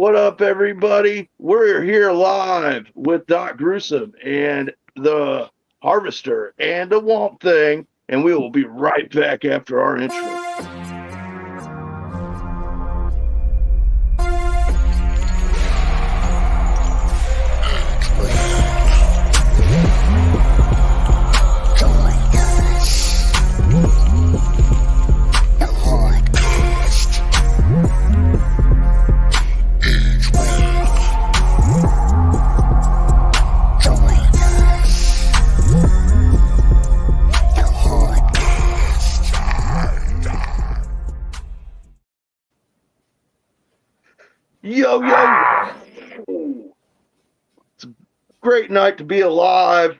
What up, everybody? We're here live with Doc Gruesome and the Harvester and the Womp Thing, and we will be right back after our intro. Yo, it's a great night to be alive.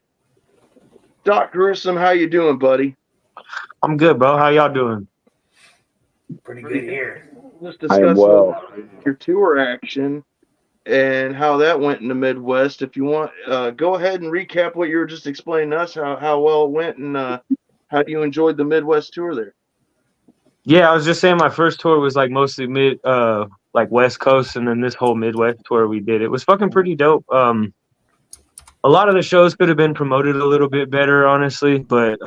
Doc Gruesome, how you doing, buddy? I'm good, bro. How y'all doing? Pretty good here. Just discuss your tour action and how that went in the Midwest. If you want, go ahead and recap what you were just explaining to us, how well it went, and how you enjoyed the Midwest tour there. Yeah, I was just saying my first tour was like mostly like West Coast, and then this whole Midwest tour we did. It was fucking pretty dope. A lot of the shows could have been promoted a little bit better, honestly, but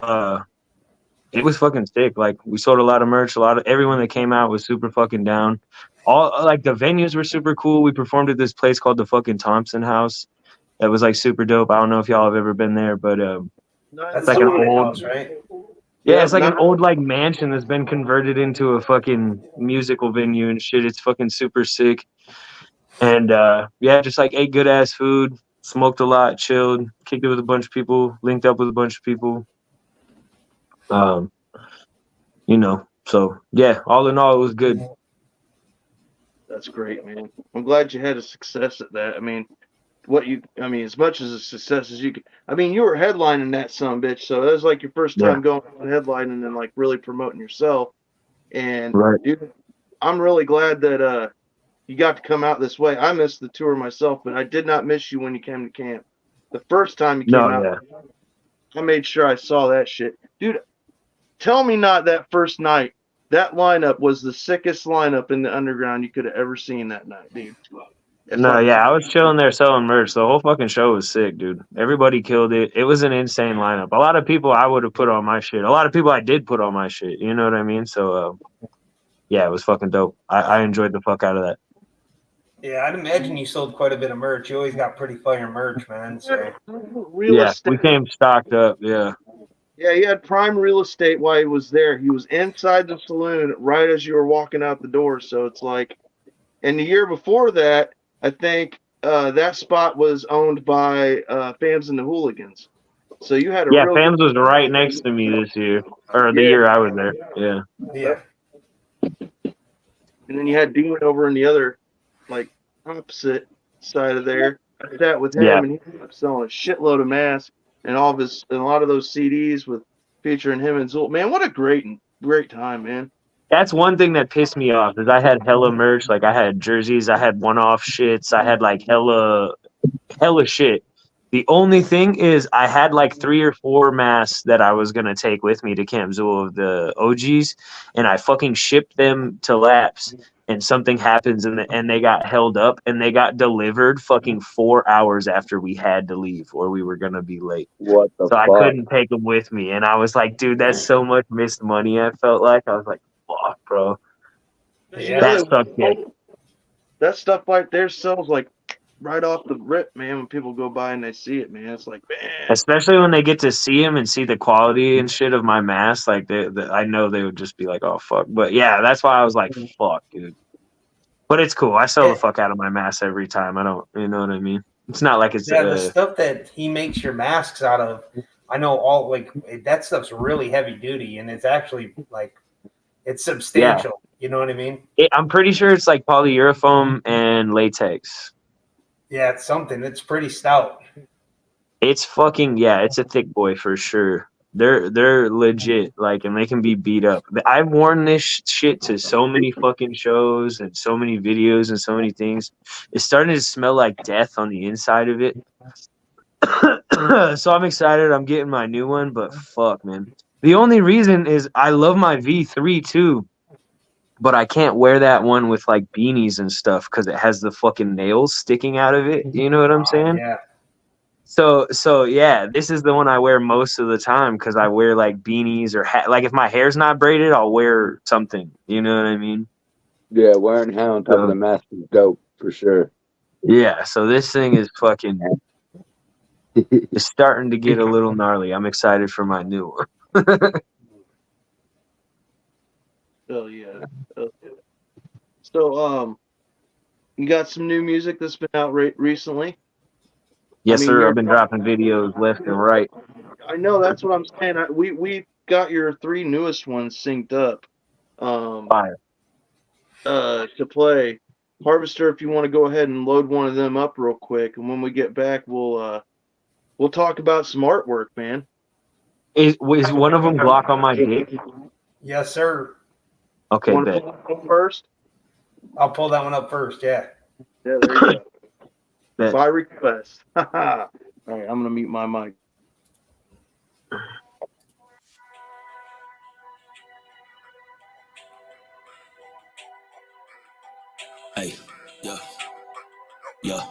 it was fucking sick. Like, we sold a lot of merch. Everyone that came out was super fucking down. All like the venues were super cool. We performed at this place called the fucking Thompson House. That was like super dope. I don't know if y'all have ever been there, but That's like an an old house, right? Yeah, it's like an old like mansion that's been converted into a fucking musical venue and shit. It's fucking super sick. And yeah, just like ate good ass food, smoked a lot, chilled, kicked it with a bunch of people, linked up with a bunch of people. So yeah, all in all, it was good. That's great, man. I'm glad you had a success at that. I mean, as much as a success as you could. I mean, you were headlining that bitch, so that was like your first time going headlining and like really promoting yourself. And dude, I'm really glad that you got to come out this way. I missed the tour myself, but I did not miss you when you came to camp. The first time you came out, I made sure I saw that shit. Dude, tell me not that first night. That lineup was the sickest lineup in the underground you could have ever seen that night, dude. I was chilling there selling merch. The whole fucking show was sick, dude. Everybody killed it. It was an insane lineup. A lot of people I would have put on my shit. A lot of people I did put on my shit. You know what I mean? So, yeah, it was fucking dope. I enjoyed the fuck out of that. Yeah, I'd imagine you sold quite a bit of merch. You always got pretty fire merch, man. So. Yeah, we came stocked up, yeah. Yeah, he had prime real estate while he was there. He was inside the saloon right as you were walking out the door. So it's like, and the year before that, I think that spot was owned by Fams and the Hooligans. So you had Fams was right next to me this year, or the year I was there. Yeah. And then you had Dean over on the other, like, opposite side of there. I sat with him, and he was selling a shitload of masks and a lot of those CDs with featuring him and Zool. Man, what a great time, man. That's one thing that pissed me off is I had hella merch. Like, I had jerseys, I had one-off shits, I had like hella shit. The only thing is I had like 3 or 4 masks that I was gonna take with me to Camp Zool of the OGs, and I fucking shipped them to Laps, and something happens and they got held up, and they got delivered fucking 4 hours after we had to leave or we were gonna be late. What the fuck? I couldn't take them with me, and I was like, dude, that's so much missed money. I felt like I was like, fuck, bro. Yeah, that sucked. That stuff right there sells like right off the rip, man. When people go by and they see it, man, it's like, man. Especially when they get to see him and see the quality and shit of my mask, like I know they would just be like, oh fuck. But yeah, that's why I was like, fuck, dude. But it's cool. I sell the fuck out of my mask every time. I don't, you know what I mean? It's not like it's the stuff that he makes your masks out of. I know all like that stuff's really heavy duty, and it's actually like it's substantial. Yeah. You know what I mean? I'm pretty sure it's like polyurethane and latex. Yeah, it's something. It's pretty stout. It's fucking it's a thick boy for sure. They're legit, like, and they can be beat up. I've worn this shit to so many fucking shows and so many videos and so many things. It's starting to smell like death on the inside of it. So I'm excited. I'm getting my new one, but fuck, man. The only reason is I love my V3 too. but I can't wear that one with like beanies and stuff because it has the fucking nails sticking out of it. You know what I'm saying? Yeah. So yeah, this is the one I wear most of the time because I wear like beanies or like if my hair's not braided, I'll wear something. You know what I mean? Yeah, wearing hair on top of the mask is dope for sure. Yeah. So this thing is fucking. It's starting to get a little gnarly. I'm excited for my new one. Oh yeah. So you got some new music that's been out recently? Yes, I mean, sir. I've been dropping videos left and right. I know that's what I'm saying. We got your 3 newest ones synced up. Fire. To play. Harvester, if you want to go ahead and load one of them up real quick, and when we get back, we'll talk about some artwork, man. Is one of them Glock on my dick? Yes, sir. Okay, Want to bet. pull that up first? I'll pull that one up first. Yeah. Yeah, there you go. Bet. By request. All right, I'm gonna mute my mic. Hey, yeah, yeah.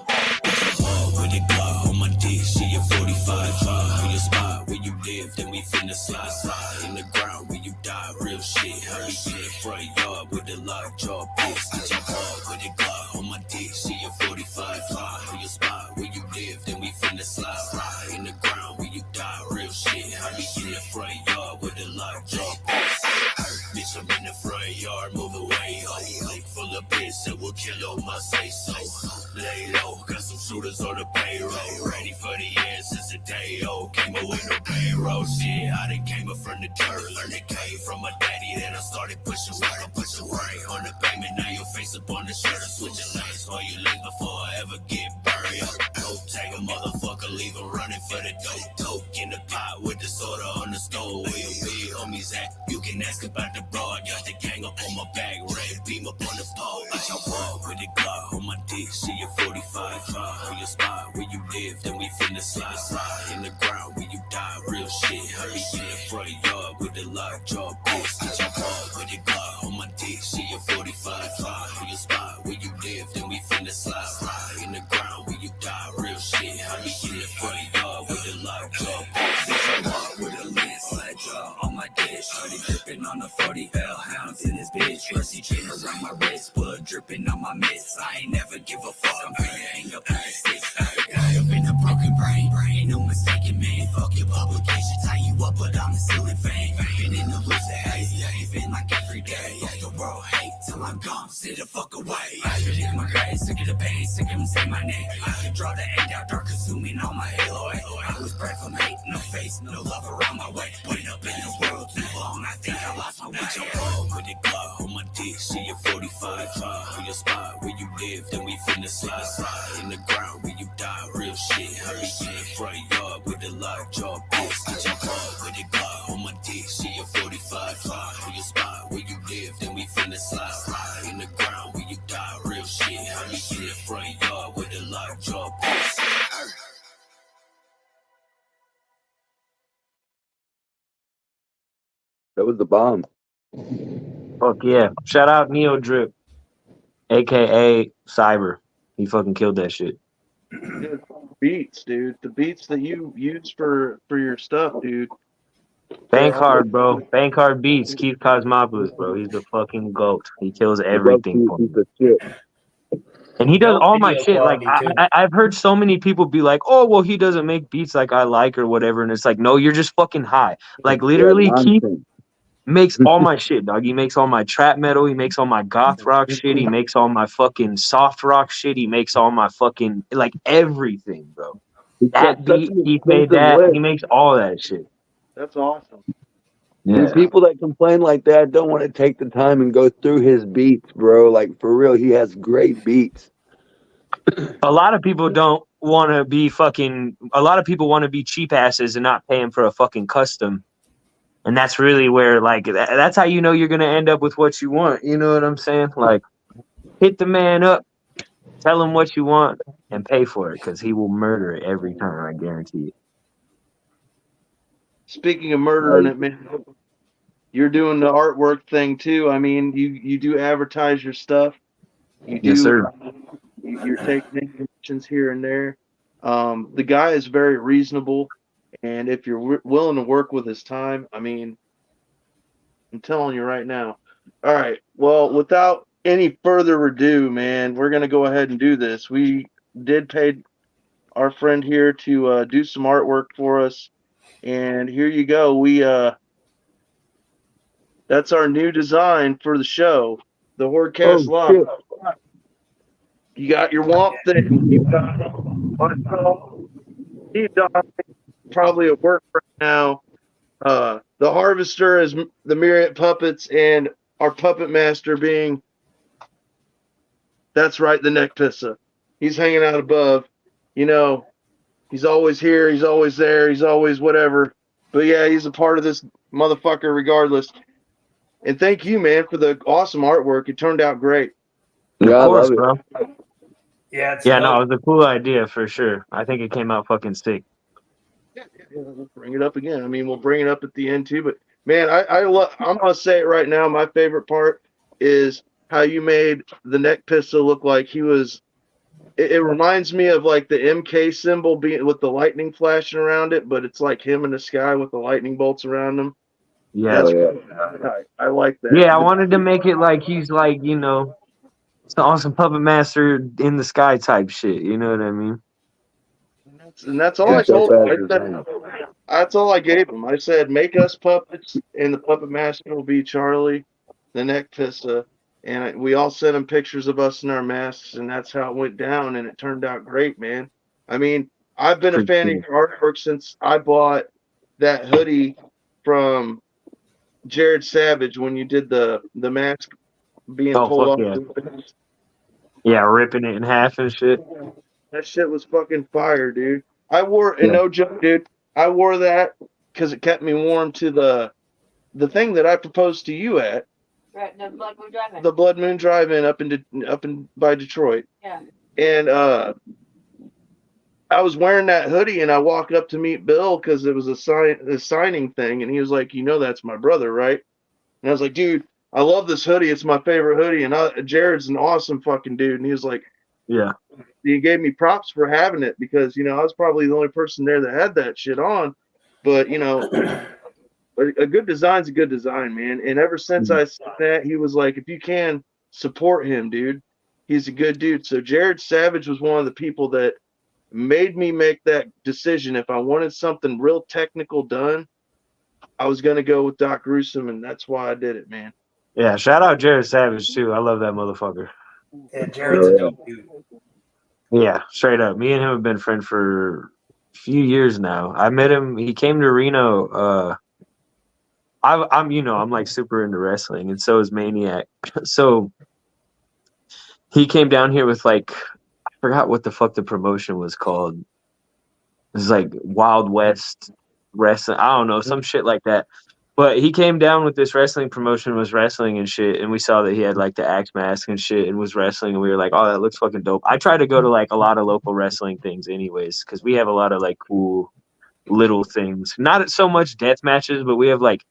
With it Glock on my dick, she a 45. On your spot where you live, then we finna slide in the ground where you die. Real shit. How we in the front yard with the lockjaw bitch. I jump hard with it Glock on my dick, she a 45. On your spot where you live, then we finna slide in the ground where you die. Real shit. How we in the front yard with the lockjaw bitch. Bitch, I'm in the front yard, move away. Lake full of bitch that will kill all my say so. Lay low, got some shooters on the payroll. Ready for the end since the day old. Came up with no payroll shit. I done came up from the dirt. Learned it came from my daddy. Then I started pushing work. I put your right on the pavement. Now your face up on the shirt. I'm switching lanes for you legs before I ever get buried. Go take a motherfucker, leave him running for the dope. In the pot with the soda on the stove. Where your big homies at? You can ask about the broad. Got the gang up on my back. Red beam up on the pole. I jump up with the Glock on my dick. She a 45. On your spot where you live, then we finna slide in the ground where you die. Real shit. How we in the front yard with the lockjaw bitch. I jump up with the Glock on my dick. She a 45. On your spot where you live, then we finna slide in the ground where you die. Real shit. How we in the front yard with the lockjaw bitch. I walk with a lens, sledge on my dish. Shorty dripping on the 40 hellhounds in this bitch. Rusty chain around my wrist, blood dripping on my mitts. I ain't never give a fuck. I'm finna hang up in the sticks. Got up in a broken brain. Ain't no mistaken, man. Fuck your publication, tie you up, but I'm a ceiling fan. Been in the loser haze, been like every day. The world hate till I'm gone. Sit the fuck away. I could dig my grave, sick of the pain, sick of them say my name. I could draw the end out dark, consuming on my halo. I was bred from hate, no face, no love around my way. Been up in this world too long, I think I lost my way. Jump on with the Glock on my dick, she a 45. On your spot where you live, then we finna slide in the ground where you die. Real shit. How we in the front yard with the lockjaw bitch. I jump up with the Glock on my dick, she a 45. On your spot where you live, then we finna slide in the ground where you die. Real shit. How we in the front yard with the lockjaw bitch. That was the bomb. Fuck yeah. Shout out Neo Drip, aka Cyber. He fucking killed that shit. Dude, beats, dude. The beats that you use for your stuff, dude. Bank hard, bro. Bank hard beats. Keith Cosmopoulos, bro. He's the fucking GOAT. He kills everything for me. And he does Dope all my video shit. Like quality, too. I've heard so many people be like, "Oh, well, he doesn't make beats like I like or whatever." And it's like, no, you're just fucking high. Like literally, Keith makes all my shit, dog. He makes all my trap metal. He makes all my goth rock shit. He makes all my fucking soft rock shit. He makes all my fucking like everything, bro. That beat, he made that. He makes all that shit. That's awesome. Yeah. People that complain like that don't want to take the time and go through his beats, bro. Like, for real, he has great beats. A lot of people don't want to be fucking. A lot of people want to be cheap asses and not pay him for a fucking custom. And that's really where, like, that's how you know you're gonna end up with what you want. You know what I'm saying? Like, hit the man up, tell him what you want, and pay for it because he will murder it every time. I guarantee it. Speaking of murdering it, man, you're doing the artwork thing too. I mean, you do advertise your stuff. You do. Yes, sir. You're taking commissions here and there. The guy is very reasonable, and if you're willing to work with his time, I mean, I'm telling you right now. All right. Well, without any further ado, man, we're gonna go ahead and do this. We did pay our friend here to do some artwork for us, and here you go. That's our new design for the show, the Hordecast Live. Shit. You got your Womp thing. You got Steve Donnelly, probably at work right now. The Harvester is the Myriad Puppets, and our puppet master being, that's right, the Neck Pissa. He's hanging out above. You know, he's always here, he's always there, he's always whatever. But yeah, he's a part of this motherfucker regardless. And thank you, man, for the awesome artwork. It turned out great. Yeah, I Of course, love it. bro. Yeah, it's Yeah, no, dope. it was a cool idea for sure. I think it came out fucking sick. Yeah, we'll bring it up again. I mean, we'll bring it up at the end too. But man, I'm gonna say it right now. My favorite part is how you made the Neck Pistol look like he was. It reminds me of like the MK symbol being with the lightning flashing around it, but it's like him in the sky with the lightning bolts around him. Yeah. I like that. Yeah, I wanted to make it like he's like, you know, it's the awesome puppet master in the sky type shit. You know what I mean? And that's all Yeah, I told that's him. That's all I gave him. I said, make us puppets, and the puppet master will be Charlie, the Neck Pissa. And we all sent him pictures of us in our masks, and that's how it went down, and it turned out great, man. I mean, I've been a fan of your artwork since I bought that hoodie from Jared Savage when you did the mask being pulled off. Yeah. Yeah, ripping it in half and shit. That shit was fucking fire, dude. I wore, and no joke, dude, I wore that because it kept me warm to the thing that I proposed to you at. Right, the Blood Moon Drive-In. The Blood Moon Drive-In up in by Detroit. Yeah. And I was wearing that hoodie, and I walked up to meet Bill because it was a signing thing, and he was like, "You know, that's my brother, right?" And I was like, "Dude, I love this hoodie. It's my favorite hoodie." And Jared's an awesome fucking dude, and he was like, "Yeah." He gave me props for having it because, you know, I was probably the only person there that had that shit on. But, you know, a good design's a good design, man. And ever since I said that, he was like, if you can, support him, dude. He's a good dude. So Jared Savage was one of the people that made me make that decision. If I wanted something real technical done, I was going to go with Doc Gruesome, and that's why I did it, man. Yeah, shout out Jared Savage, too. I love that motherfucker. Yeah, Jared's a dope dude. Yeah, straight up. Me and him have been friends for a few years now. I met him. He came to Reno. I'm like super into wrestling, and so is Maniac. So he came down here with like, I forgot what the fuck the promotion was called. It was like Wild West Wrestling. I don't know, some shit like that. But he came down with this wrestling promotion, was wrestling and shit, and we saw that he had like the axe mask and shit and was wrestling, and we were like, oh, that looks fucking dope. I try to go to like a lot of local wrestling things anyways, because we have a lot of like cool little things. Not so much death matches, but we have like,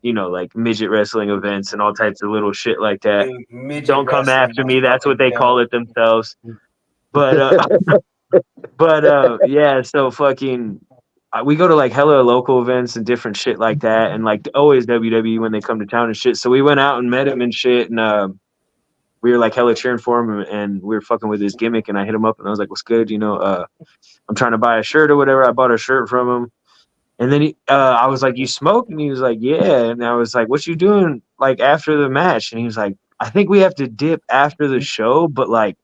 you know, like midget wrestling events and all types of little shit like that. Dude, Don't come after me. That's what they call it themselves. But yeah, so fucking we go to like hella local events and different shit like that, and like always WWE when they come to town and shit. So we went out and met him and shit, and we were like hella cheering for him, and we were fucking with his gimmick, and I hit him up and I was like, what's good, you know, I'm trying to buy a shirt or whatever. I bought a shirt from him, and then I was like, you smoke? And he was like, yeah. And I was like, what you doing like after the match? And he was like, I think we have to dip after the show, but like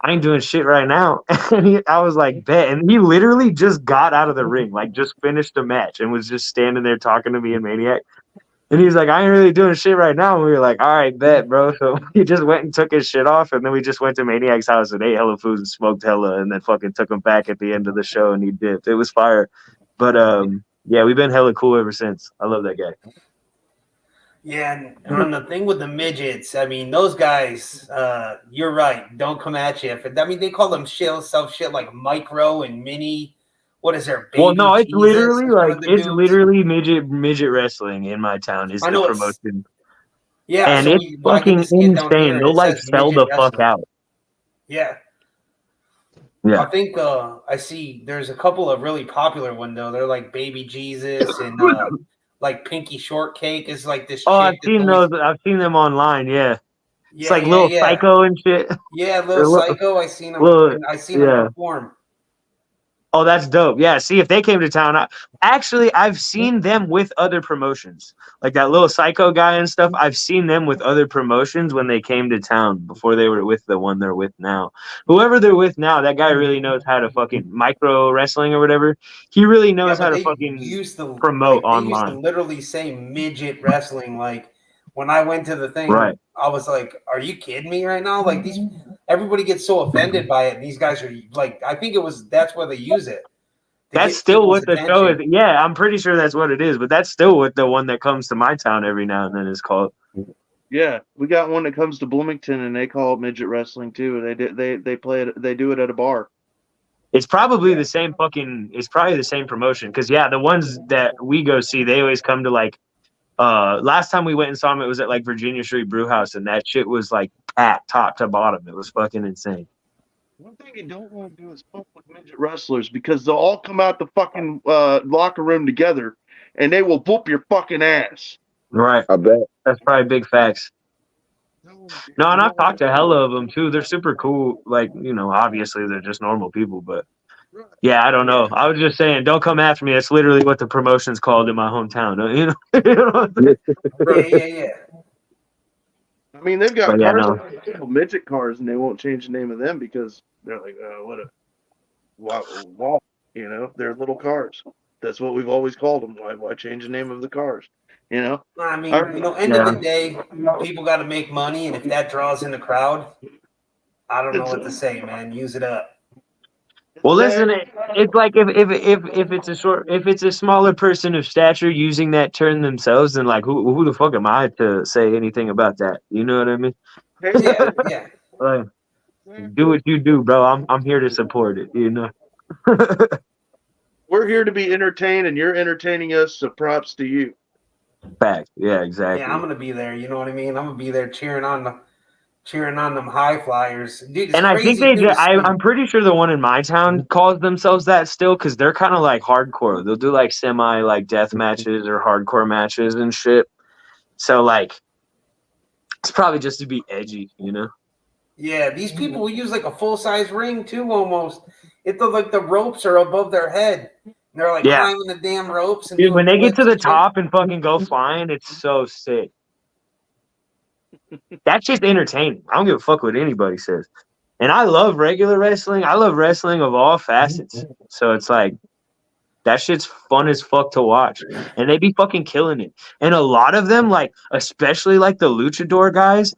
I ain't doing shit right now. And I was like, bet. And he literally just got out of the ring, like just finished a match and was just standing there talking to me and Maniac. And he was like, I ain't really doing shit right now. And we were like, all right, bet, bro. So he just went and took his shit off. And then we just went to Maniac's house and ate hella food and smoked hella, and then fucking took him back at the end of the show and he dipped. It was fire. But yeah, we've been hella cool ever since. I love that guy. Yeah, and on the thing with the midgets, I mean, those guys, you're right. Don't come at you. I mean, they call them shit like micro and mini what is there? Well, Baby no, it's Jesus literally is one like of the it's dudes. literally midget wrestling in my town is I the know it's promotion, yeah. and So it's when I get to fucking see it down here, insane. and They'll it like says sell midget the fuck wrestling. out. Yeah. Yeah. I think I see there's a couple of really popular ones though. They're like Baby Jesus and like Pinky Shortcake is like this Oh, chick I've that's seen always those. I've seen them online. Yeah, it's yeah, like yeah, little yeah. Psycho and shit. Yeah, They're Little Psycho. little, I seen them yeah. perform. Oh, that's dope. Yeah, see, if they came to town, actually, I've seen them with other promotions, like that little Psycho guy and stuff. I've seen them with other promotions when they came to town before they were with the one they're with now. Whoever they're with now, that guy really knows how to fucking micro wrestling or whatever. He really Yeah, knows but how to they fucking used to promote they used to online. literally say midget wrestling. Like when I went to the thing, Right. I was like, "Are you kidding me right now?" Like everybody gets so offended by it, and these guys are like, I think that's where they use it. To That's get still people's what the show is. attention. Yeah, I'm pretty sure that's what it is, but that's still what the one that comes to my town every now and then is called. Yeah, we got one that comes to Bloomington, and they call it midget wrestling too. They play it. They do it at a bar. It's probably the same fucking. It's probably the same promotion because yeah, the ones that we go see, they always come to like. Last time we went and saw them, it was at like Virginia Street Brew House, and that shit was like packed top to bottom. It was fucking insane. One thing you don't want to do is fuck with midget wrestlers because they'll all come out the fucking locker room together, and they will whoop your fucking ass. Right. I bet. That's probably big facts. No, and I've talked to hella of them too. They're super cool. Like, you know, obviously they're just normal people, but yeah, I don't know. I was just saying, don't come after me. That's literally what the promotion's called in my hometown. You know? Yeah. I mean, they've got But yeah, cars, no. midget cars, and they won't change the name of them because they're like, wow, you know, they're little cars. That's what we've always called them. Why change the name of the cars? You know. I mean, end of the day, people got to make money, and if that draws in the crowd, I don't know what to say, man. Use it up. Well, listen, it's like if it's a smaller person of stature using that term themselves, then like who the fuck am I to say anything about that? You know what I mean? Yeah. Like, do what you do, bro. I'm here to support it. You know. We're here to be entertained, and you're entertaining us. So props to you. Fact. Yeah, exactly. Yeah, I'm gonna be there. You know what I mean? I'm gonna be there cheering on them high flyers, dude. And I think I'm pretty sure the one in my town calls themselves that still because they're kind of like hardcore. They'll do like semi like death matches or hardcore matches and shit. So like, it's probably just to be edgy, you know? Yeah, these people will use like a full size ring too, almost. It's like the ropes are above their head. And they're like climbing the damn ropes. And dude, when they get to the shit. top and fucking go flying, it's so sick. That's just entertaining. I don't give a fuck what anybody says. And I love regular wrestling. I love wrestling of all facets. So it's like, that shit's fun as fuck to watch. And they be fucking killing it. And a lot of them, like, especially like the luchador guys,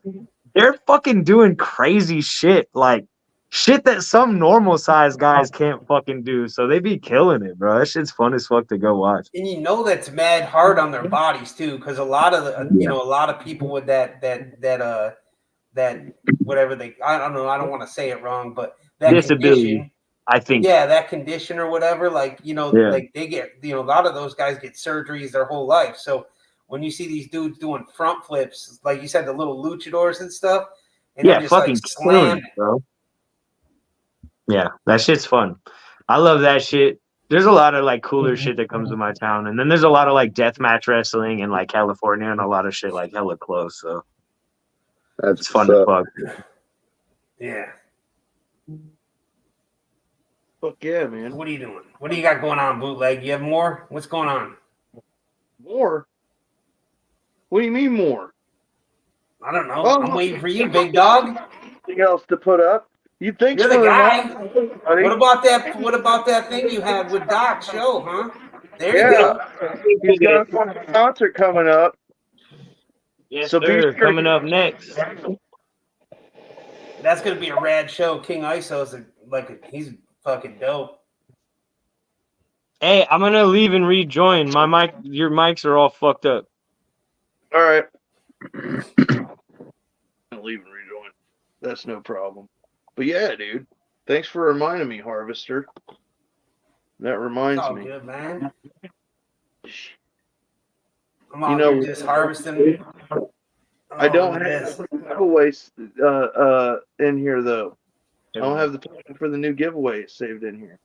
they're fucking doing crazy shit. Like, shit that some normal size guys can't fucking do. So they be killing it, bro. That shit's fun as fuck to go watch. And you know that's mad hard on their bodies too, because a lot of the a lot of people with that whatever I don't know, I don't want to say it wrong, but that disability, condition, I think. Yeah, that condition or whatever, like, like they get, a lot of those guys get surgeries their whole life. So when you see these dudes doing front flips, like you said, the little luchadors and stuff, and yeah, just fucking like slam, bro. Yeah, that shit's fun. I love that shit. There's a lot of like cooler shit that comes to my town, and then there's a lot of like deathmatch wrestling in like California and a lot of shit like hella close. So that's fun to fuck. Yeah. Fuck yeah, man. What are you doing? What do you got going on, Bootleg? You have more? What's going on? More? What do you mean more? I don't know. I'm waiting for you, big dog. Anything else to put up? You think You're so the guy. What about that thing you had with Doc's show, huh? There you go. He's got a concert coming up. Yes, so sir. Coming up next. That's gonna be a rad show. King ISO's he's fucking dope. Hey, I'm gonna leave and rejoin. Your mics are all fucked up. All right. I'll leave and rejoin. That's no problem. But yeah, dude. Thanks for reminding me, Harvester. That reminds Oh, me. good, man. I'm You out know, here just harvesting. I don't look at have this. giveaways in here though. I don't have the plan for the new giveaway saved in here.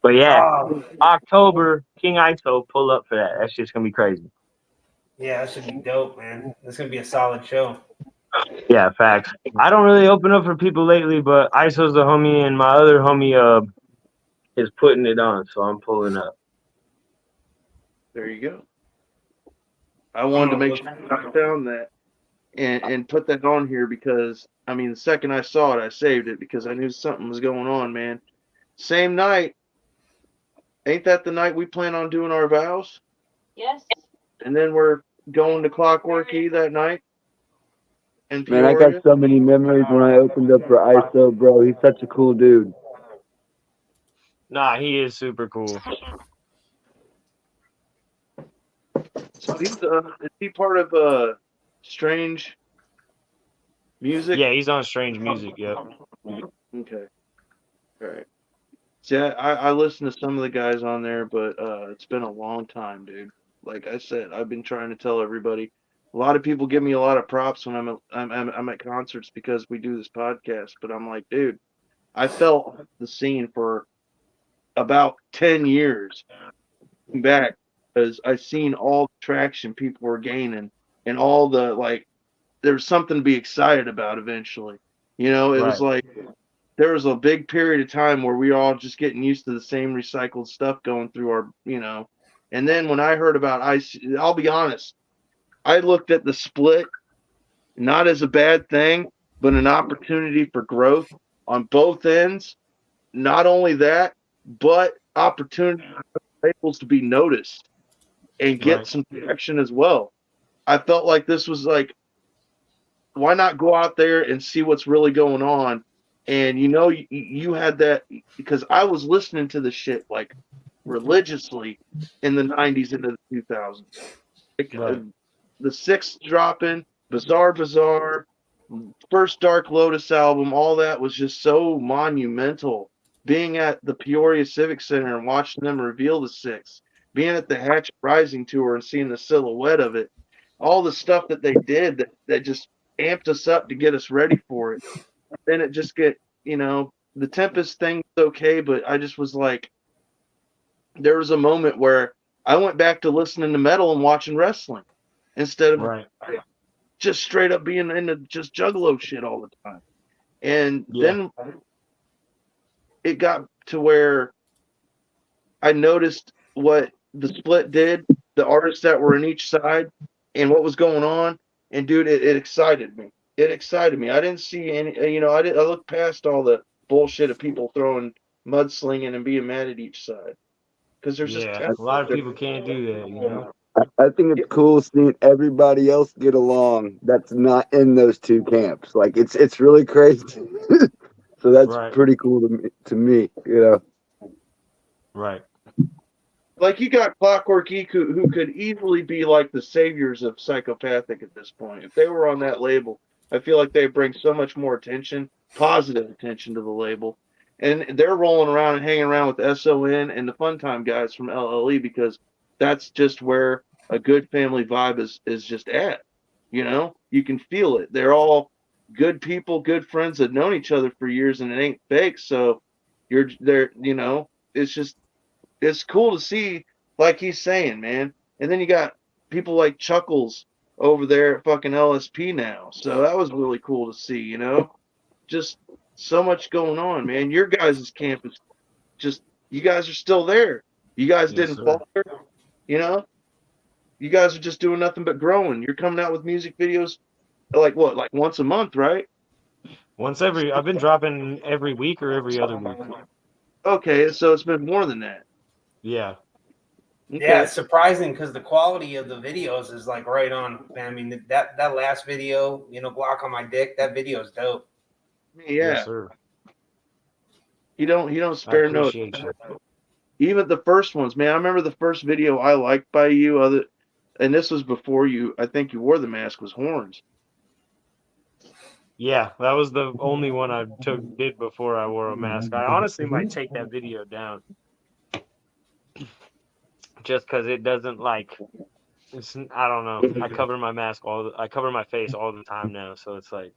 But yeah, Oh, October, King ISO, pull up for that. That's just gonna be crazy. yeah, that should be dope, man. It's gonna be a solid show. Yeah, facts. I don't really open up for people lately, but ISO's the homie, and my other homie is putting it on, so I'm pulling up. There you go. I wanted to make sure I found that and put that on here because I mean the second I saw it I saved it because I knew something was going on, man. Same night, ain't that the night we plan on doing our vows? Yes. And then we're going to Clockwork E that night in Man, I Peoria. got so many memories when I opened up for ISO, bro. He's such a cool dude. Nah, he is super cool. So is he part of Strange Music? Yeah, he's on Strange Music. Yep. Okay. All right. See, I listen to some of the guys on there, but it's been a long time, dude. Like I said, I've been trying to tell everybody. A lot of people give me a lot of props when I'm at concerts because we do this podcast, but I'm like, dude, I felt the scene for about 10 years back because I seen all the traction people were gaining and all the like. There's something to be excited about eventually. You know, it was like there was a big period of time where we were all just getting used to the same recycled stuff going through our, you know. And then when I heard about I'll be honest, I looked at the split not as a bad thing, but an opportunity for growth on both ends. Not only that, but opportunity for labels to be noticed and get some traction as well. I felt like this was like, why not go out there and see what's really going on? And you know, you had that because I was listening to the shit like religiously in the 90s into the 2000s. Like, the Sixth dropping, Bazaar, first Dark Lotus album, all that was just so monumental. Being at the Peoria Civic Center and watching them reveal the Six, being at the Hatchet Rising tour and seeing the silhouette of it, all the stuff that they did that just amped us up to get us ready for it. Then it just you know, the Tempest thing was okay, but I just was like, there was a moment where I went back to listening to metal and watching wrestling instead of just straight up being into just juggalo shit all the time. And then it got to where I noticed what the split did, the artists that were in each side and what was going on. And dude, it excited me. It excited me. I didn't see any, you know, I looked past all the bullshit of people throwing mudslinging and being mad at each side. Because there's just a lot of people can't do that, you know. I think it's cool seeing everybody else get along that's not in those two camps. Like it's really crazy. So that's pretty cool to me, you know. Right. Like you got Clockwork E who could easily be like the saviors of psychopathic at this point. If they were on that label, I feel like they bring so much more attention, positive attention to the label. And they're rolling around and hanging around with SON and the Fun Time guys from LLE because that's just where a good family vibe is just at. You know, you can feel it. They're all good people, good friends that known each other for years, and it ain't fake. So you're there. You know, it's cool to see, like he's saying, man. And then you got people like Chuckles over there at fucking LSP now. So that was really cool to see. You know, just so much going on, man. Your guys' camp is just, you guys are still there. You guys didn't falter, you know? You guys are just doing nothing but growing. You're coming out with music videos like what, like once a month, right? I've been dropping every week or every other week. Okay, so it's been more than that. Yeah. Okay. Yeah, it's surprising because the quality of the videos is like right on. Man, I mean, that last video, you know, Glock on my dick, that video is dope. Yeah. Yes, sir. He don't spare no. Even the first ones, man. I remember the first video I liked by you, and this was before you. I think you wore the mask. Was Horns. Yeah, that was the only one I did before I wore a mask. I honestly might take that video down. just because it doesn't like. It's, I don't know. I cover my face all the time now, so it's like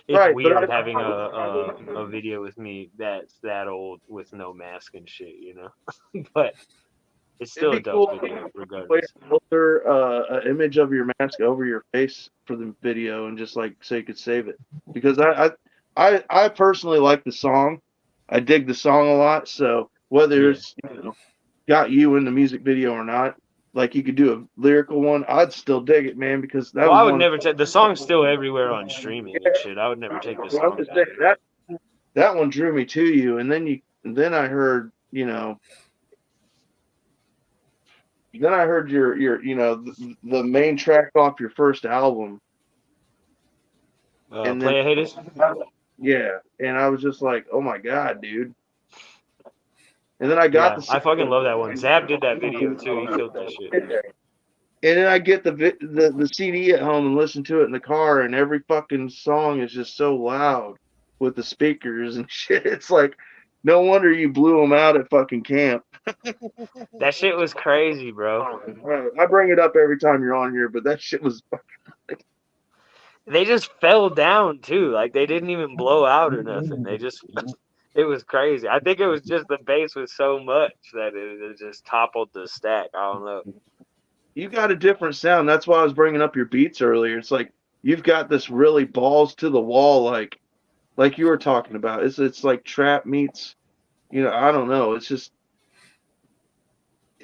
it's Right, but weird having a video with me that's that old with no mask and shit, you know. But it's still a dope video, regardless. Filter an image of your mask over your face for the video, and just like so you could save it. Because I personally like the song. I dig the song a lot. So whether it's got you in the music video or not, like you could do a lyrical one, I'd still dig it, man. Because that was I would never take the song's still everywhere on streaming and shit. I would never take the song. That one drew me to you, and then I heard Then I heard your the main track off your first album. And Play of Haters? Yeah, and I was just like, oh my god, dude. And then I got I fucking love that one. Zab did that video too. He killed that shit. And then I get the CD at home and listen to it in the car, and every fucking song is just so loud with the speakers and shit. It's like, no wonder you blew them out at fucking camp. That shit was crazy, bro. I bring it up every time you're on here, but that shit was fucking... They just fell down too. Like they didn't even blow out or nothing. It was crazy. I think it was just the bass was so much that it just toppled the stack. I don't know. You got a different sound. That's why I was bringing up your beats earlier. It's like you've got this really balls to the wall, like you were talking about. It's like trap meets, I don't know. It's just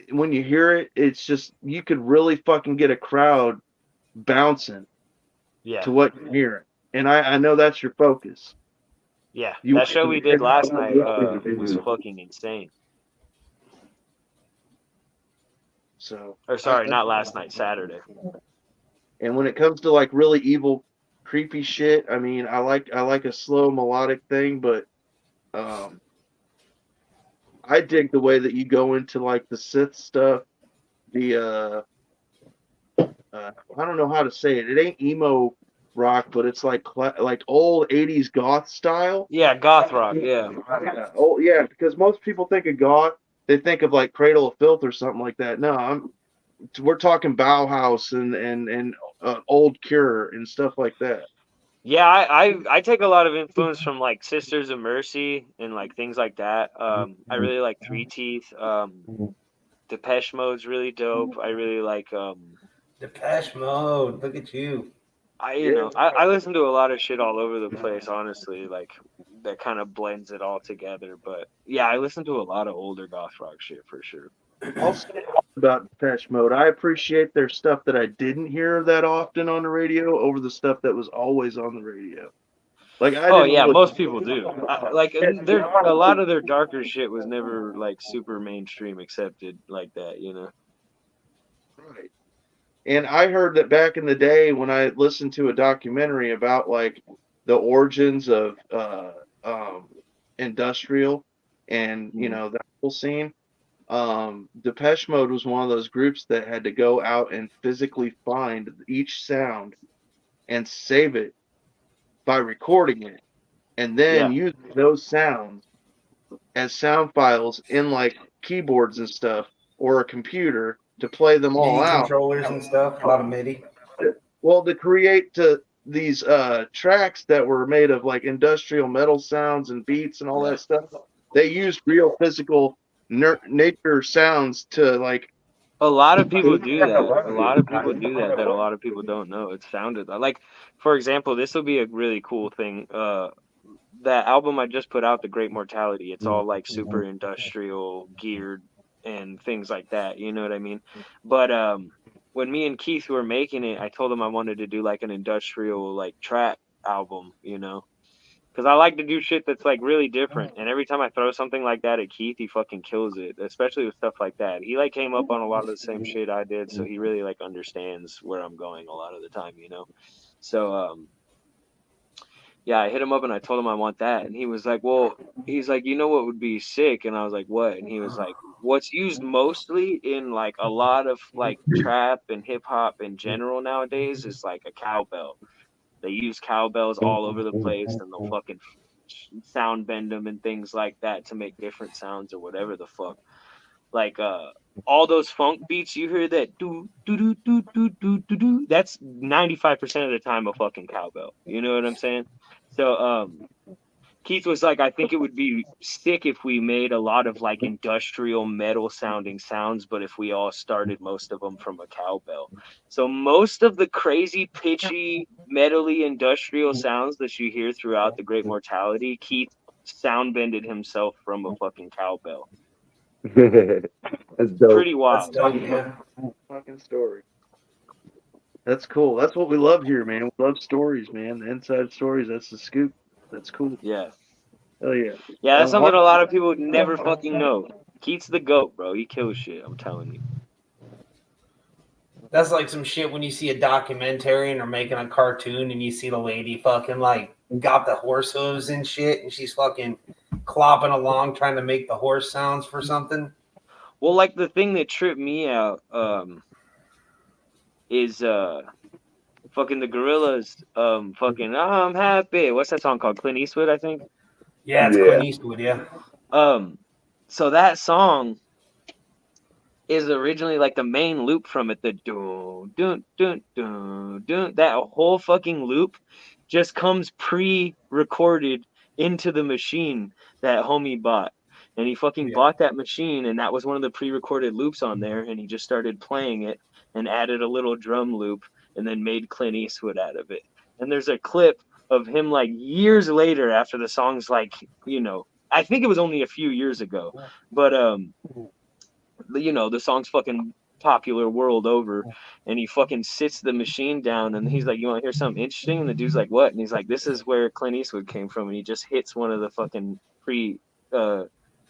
when you hear it, it's just you could really fucking get a crowd bouncing to what you're hearing. And I know that's your focus. Yeah, that show we did last night was fucking insane. So, or sorry, not last night, Saturday. And when it comes to like really evil, creepy shit, I mean, I like a slow melodic thing, but I dig the way that you go into like the Sith stuff. The I don't know how to say it. It ain't emo rock, but it's like old 80s goth style. Yeah, goth rock. Yeah. Oh yeah, because most people think of goth, they think of like Cradle of Filth or something like that. No, we're talking Bauhaus and Old Cure and stuff like that. Yeah, I take a lot of influence from like Sisters of Mercy and like things like that. I really like Three Teeth. Depeche Mode's really dope. I really like Depeche Mode. Look at you. I listen to a lot of shit all over the place, honestly, like that kind of blends it all together. But yeah, I listen to a lot of older goth rock shit for sure. I'll say about Depeche Mode. I appreciate their stuff that I didn't hear that often on the radio over the stuff that was always on the radio. Like most people do. A lot of their darker shit was never like super mainstream accepted like that, Right. And I heard that back in the day when I listened to a documentary about like the origins of industrial and that whole scene, Depeche Mode was one of those groups that had to go out and physically find each sound and save it by recording it, and then use those sounds as sound files in like keyboards and stuff or a computer to play them all MIDI out. Controllers and stuff, a lot of MIDI. Well, to create these tracks that were made of like industrial metal sounds and beats and all that stuff, they used real physical nature sounds to like. A lot of people do that. A lot of people do that a lot of people don't know. It sounded like, for example, this will be a really cool thing. That album I just put out, The Great Mortality, it's all like super industrial geared and things like that. You know what I mean? But when me and Keith were making it, I told him I wanted to do like an industrial like trap album, because I like to do shit that's like really different. And every time I throw something like that at Keith, he fucking kills it, especially with stuff like that. He like came up on a lot of the same shit I did, so he really like understands where I'm going a lot of the time, So I hit him up and I told him I want that, and he was like, what would be sick? And I was like, what? And he was like, what's used mostly in like a lot of like trap and hip hop in general nowadays is like a cowbell. They use cowbells all over the place, and they'll fucking sound bend them and things like that to make different sounds or whatever the fuck. Like all those funk beats you hear that do do do do do do do do. That's 95% of the time a fucking cowbell. You know what I'm saying? So Keith was like, I think it would be sick if we made a lot of like industrial metal sounding sounds, but if we all started most of them from a cowbell. So most of the crazy, pitchy, metally industrial sounds that you hear throughout the Great Mortality, Keith sound bended himself from a fucking cowbell. That's dope. Pretty wild. That's dope, yeah. Fucking story. That's cool. That's what we love here, man. We love stories, man. The inside stories. That's the scoop. That's cool. Yeah. Hell yeah. Yeah, that's something a lot of people would never fucking know. Keith's the GOAT, bro. He kills shit, I'm telling you. That's like some shit when you see a documentary and they're making a cartoon and you see the lady fucking like got the horse hooves and shit and she's fucking clopping along trying to make the horse sounds for something. Well, like the thing that tripped me out is fucking the Gorillas fucking I'm happy. What's that song called? Clint Eastwood, I think. Yeah, it's Clint Eastwood, yeah. So that song is originally like the main loop from it, the dun dun dun dun dun. That whole fucking loop just comes pre-recorded into the machine that homie bought. And he fucking bought that machine, and that was one of the pre-recorded loops on there, and he just started playing it and added a little drum loop and then made Clint Eastwood out of it. And there's a clip of him like years later after the song's like, you know, I think it was only a few years ago, but you know, the song's fucking popular world over, and he fucking sits the machine down and he's like, you want to hear something interesting? And the dude's like, what? And he's like, this is where Clint Eastwood came from. And he just hits one of the fucking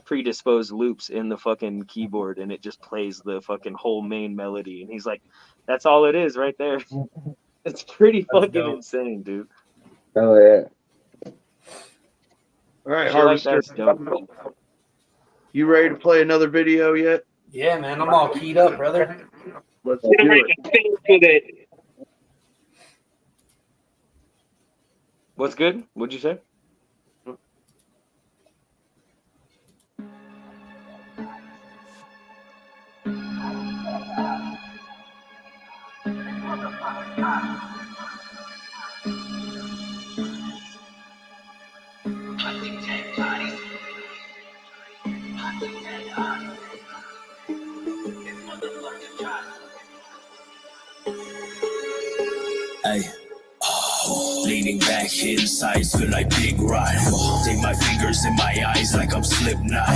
predisposed loops in the fucking keyboard, and it just plays the fucking whole main melody. And he's like, that's all it is right there. It's pretty fucking insane, dude. Oh yeah. All right, Harvester. Harvester. You ready to play another video yet? Yeah, man, I'm all keyed up, brother. Let's do it. What's good? What'd you say? Hey, leaning back, hitting sides, feel like big ride. Take my fingers in my eyes like I'm Slipknot.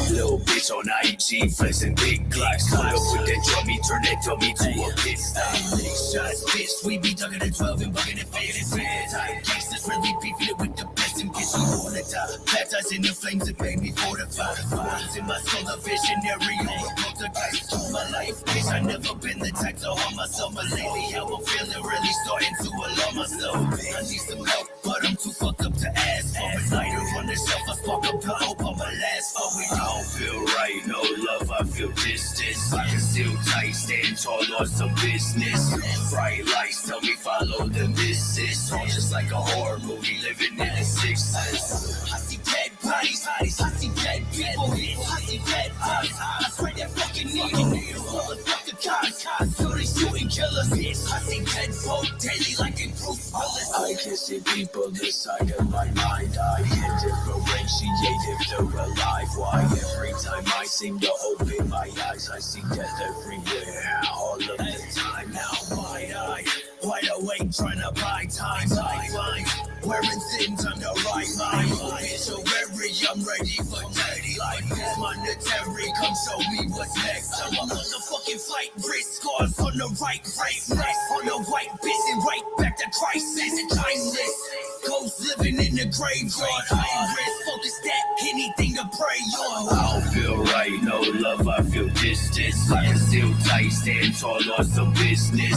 Little bitch on IG, flexing big glocks. Pull up with that drummy, turn that dummy to a pit stop. Shots, bitch, we be ducking at 12 and bugging at 50. Tight gangsters, really beefing it with the best and bitch. We on the top, baptized in the flames that made me fortified. Words in my soul, a visionary, over poltergeist. All my life, bitch, I never been the type to harm myself, but lately how I'm feeling really starting to alarm myself. I need some help, but I'm too fucked up to ask for it. Lighter on the shelf, I spark up the hope on my last for it. I don't feel right, no love, I feel distance. I can still tight, stand tall on some business. Bright lights tell me follow the business. All just like a horror movie, living in the 60s. I see dead bodies, I see dead people, I see dead bodies. I swear that fucking needle, motherfucker cops, so they shooting killers. I see dead folk daily like in Bruce Willis. I can see people inside of my mind. I can differentiate if they're alive. Why every time I seem to open my eyes, I see death everywhere, all of the time. Now wide awake trying to buy time. Wearing things on the right mind. So very, I'm ready for dirty life. Is monetary, come show me what's next. I'm a motherfucking fight, wrist scars on the right face. On the white bitch and right back to crisis. And timeless, ghosts living in the graveyard. High risk, focus that, anything to pray on. I don't feel right, no love, I feel distance. I can still tight, stand tall on some business.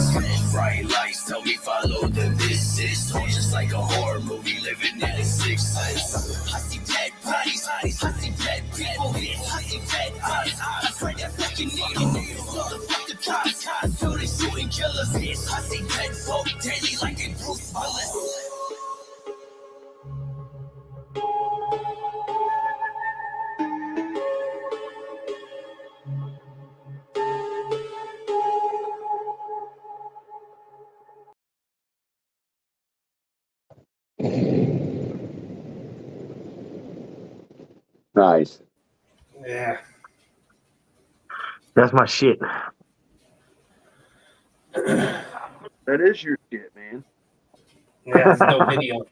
Bright lights tell me follow the distance. All just like a horror movie, living in the 60s. I see dead bodies, I see dead people, I see dead bodies. I swear that fucking needle, motherfucker cops, so they shooting killers. I see dead folk daily like in Bruce Willis. Nice. Yeah. That's my shit. That is your shit, man. Yeah, it's no video.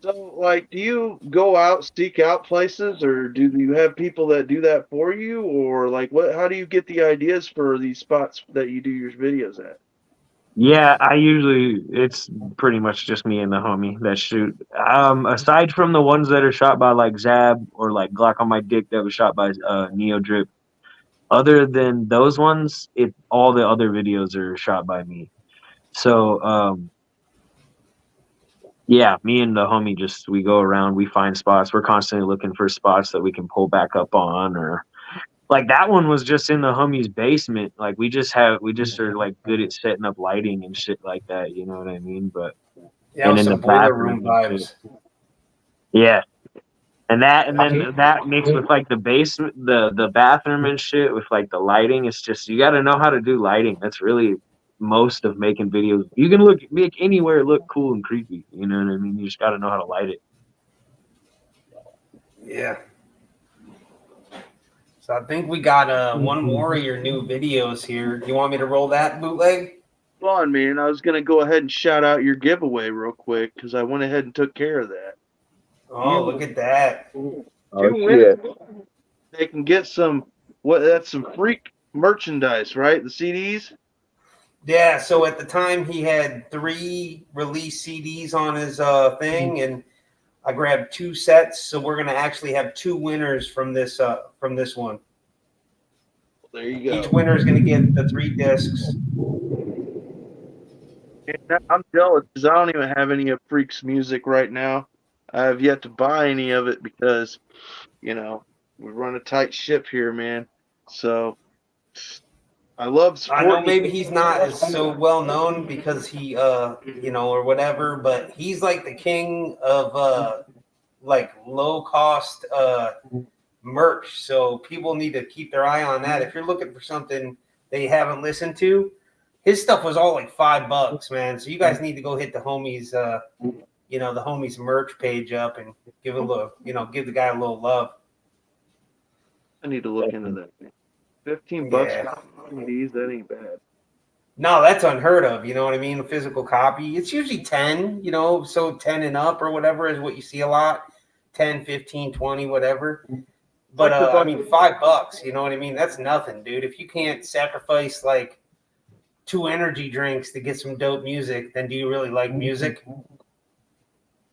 So, like, do you go out, seek out places, or do you have people that do that for you, or like, what? How do you get the ideas for these spots that you do your videos at? Yeah, it's pretty much just me and the homie that shoot. Aside from the ones that are shot by like Zab or like Glock on My Dick that was shot by Neo Drip. Other than those ones, all the other videos are shot by me. So yeah, me and the homie we go around, we find spots. We're constantly looking for spots that we can pull back up on, or like that one was just in the homie's basement. Like we just are like good at setting up lighting and shit like that. You know what I mean? But Yeah, and with in the some boiler bathroom room vibes. yeah. And then that mixed with like the basement, the bathroom and shit with like the lighting. It's just you got to know how to do lighting. That's really most of making videos. You can make anywhere look cool and creepy. You know what I mean? You just got to know how to light it. Yeah. So I think we got one more of your new videos here. Do you want me to roll that bootleg? Come on, man. I was gonna go ahead and shout out your giveaway real quick because I went ahead and took care of that. Oh, look at that. Oh, Two winners. They can get some. That's some freak merchandise, right? The CDs. Yeah, so at the time he had 3 release CDs on his thing, and I grabbed 2 sets, so we're gonna actually have 2 winners from this one. There you go. Each winner is gonna get the 3 discs. And I'm jealous because I don't even have any of Freak's music right now. I have yet to buy any of it because, we run a tight ship here, man. So I love supporting. I know maybe he's not as so well known because he or whatever, but he's like the king of like low cost merch. So people need to keep their eye on that. If you're looking for something they haven't listened to, his stuff was all like $5, man. So you guys need to go hit the homies the homies merch page up and give a little, give the guy a little love. I need to look into that, man. $15 CDs, that ain't bad. No, that's unheard of. You know what I mean? A physical copy. It's usually 10, so 10 and up or whatever is what you see a lot. 10, 15, 20, whatever. But I mean, $5, you know what I mean? That's nothing, dude. If you can't sacrifice like 2 energy drinks to get some dope music, then do you really like music?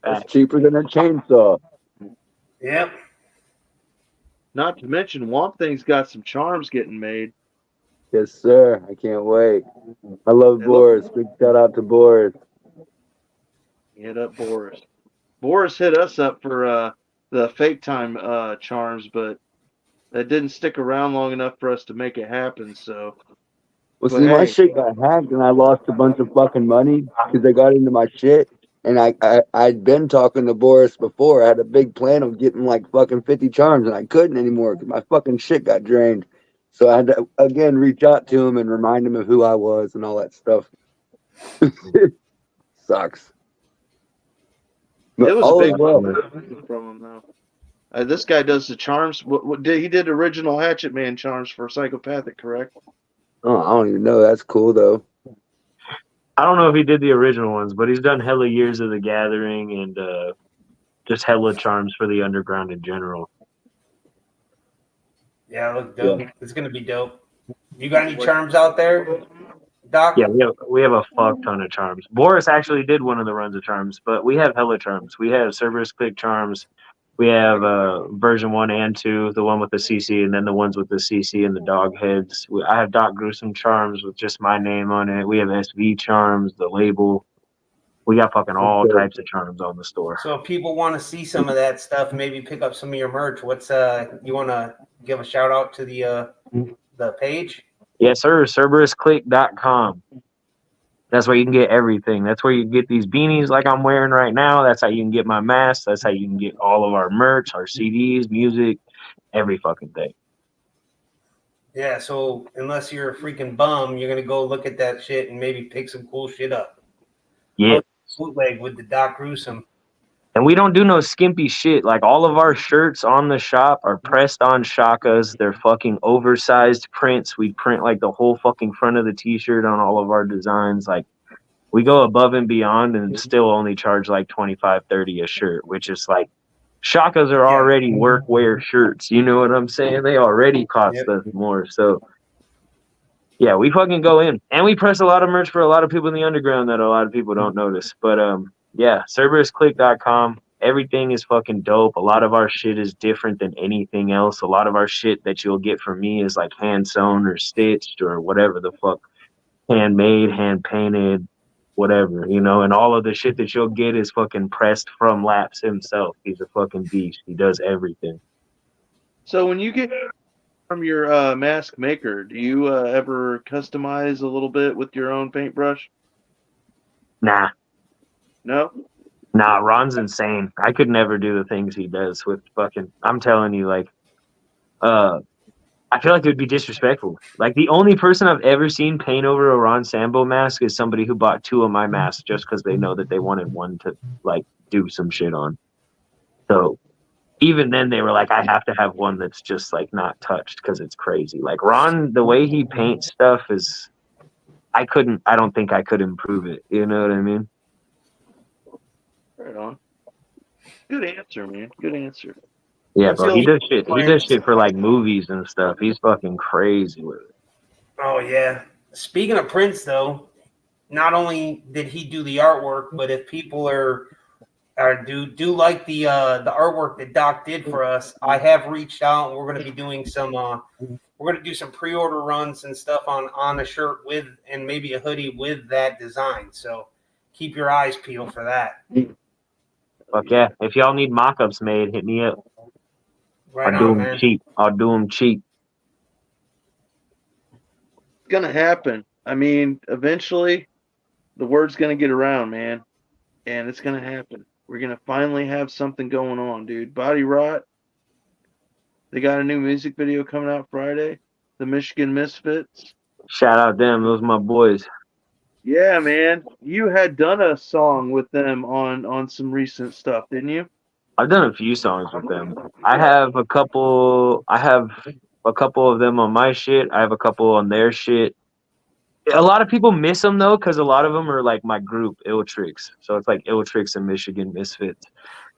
It's cheaper than a chainsaw. Yep. Not to mention, Womp Thing's got some charms getting made. Yes, sir. I can't wait. I love Boris. Big shout out to Boris. Hit up Boris. Boris hit us up for the Fake Time charms, but that didn't stick around long enough for us to make it happen. So, well, see, my shit got hacked and I lost a bunch of fucking money because they got into my shit. And I'd been talking to Boris before. I had a big plan of getting like fucking 50 charms, and I couldn't anymore because my fucking shit got drained. So I had to again reach out to him and remind him of who I was and all that stuff. Sucks. But it was a big one from him though. This guy does the charms. He did original Hatchet Man charms for Psychopathic, correct? Oh, I don't even know. That's cool though. I don't know if he did the original ones, but he's done hella Years of the Gathering and just hella charms for the underground in general. Yeah, look dope. Yeah. It's gonna be dope. You got any charms out there, Doc? Yeah, we have a fuck ton of charms. Boris actually did one of the runs of charms, but we have hella charms. We have Cerberus Click charms. We have version 1 and 2, the one with the CC, and then the ones with the CC and the dog heads. I have Doc Gruesome charms with just my name on it. We have SV charms, the label. We got fucking all types of charms on the store. So if people want to see some of that stuff, maybe pick up some of your merch. What's you want to give a shout out to the page? Yes, sir. CerberusClick.com. That's where you can get everything. That's where you get these beanies like I'm wearing right now. That's how you can get my mask. That's how you can get all of our merch, our CDs, music, every fucking thing. Yeah, so unless you're a freaking bum, you're going to go look at that shit and maybe pick some cool shit up. Yeah. Bootleg with the Doc Gruesome. And we don't do no skimpy shit. Like, all of our shirts on the shop are pressed on shakas. They're fucking oversized prints. We print like the whole fucking front of the t-shirt on all of our designs. Like, we go above and beyond and still only charge like 25, 30 a shirt, which is like, shakas are already workwear shirts. You know what I'm saying? They already cost us more. So yeah, we fucking go in, and we press a lot of merch for a lot of people in the underground that a lot of people don't notice. But yeah, CerberusClick.com. Everything is fucking dope. A lot of our shit is different than anything else. A lot of our shit that you'll get from me is like hand sewn or stitched or whatever the fuck, handmade, hand painted, whatever, you know. And all of the shit that you'll get is fucking pressed from Laps himself. He's a fucking beast. He does everything. So when you get from your mask maker, do you ever customize a little bit with your own paintbrush? Nah. No? Nah, Ron's insane. I could never do the things he does with fucking, I'm telling you, like, I feel like it would be disrespectful. Like, the only person I've ever seen paint over a Ron Sambo mask is somebody who bought 2 of my masks just because they know that they wanted one to, like, do some shit on. So even then they were like, I have to have one that's just, like, not touched because it's crazy. Like, Ron, the way he paints stuff is, I don't think I could improve it. You know what I mean? Right on. Good answer, man. Good answer. Yeah, bro. He does shit. He does shit for like movies and stuff. He's fucking crazy with it. Oh yeah. Speaking of prints, though, not only did he do the artwork, but if people do like the artwork that Doc did for us, I have reached out and we're going to be doing some we're going to do some pre-order runs and stuff on a shirt with, and maybe a hoodie with that design. So keep your eyes peeled for that. Fuck yeah. If y'all need mock-ups made, hit me up. Right I'll do on, them man. cheap. I'll do them cheap. It's going to happen. I mean, eventually the word's going to get around, man. And it's going to happen. We're going to finally have something going on, dude. Body Rot. They got a new music video coming out Friday. The Michigan Misfits. Shout out them. Those are my boys. Yeah, man. You had done a song with them on some recent stuff, didn't you? I've done a few songs with them. I have a couple of them on my shit. I have a couple on their shit. A lot of people miss them though, because a lot of them are like my group, Ill Tricks. So it's like Ill Tricks and Michigan Misfits.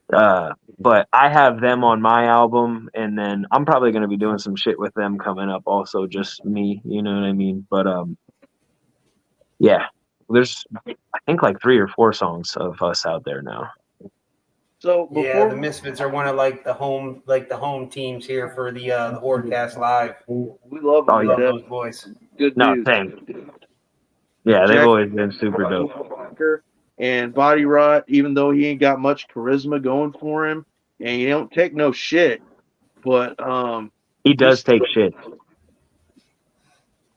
But I have them on my album, and then I'm probably gonna be doing some shit with them coming up also, just me, you know what I mean? But yeah. There's I think like 3 or 4 songs of us out there now. So yeah, the Misfits are one of the home teams here for the Hordecast Live. We love Oh, We yeah. love those boys. Good No, news. thanks. Yeah, they've always been super dope. And Body Rot, even though he ain't got much charisma going for him, and he don't take no shit, but He does take shit.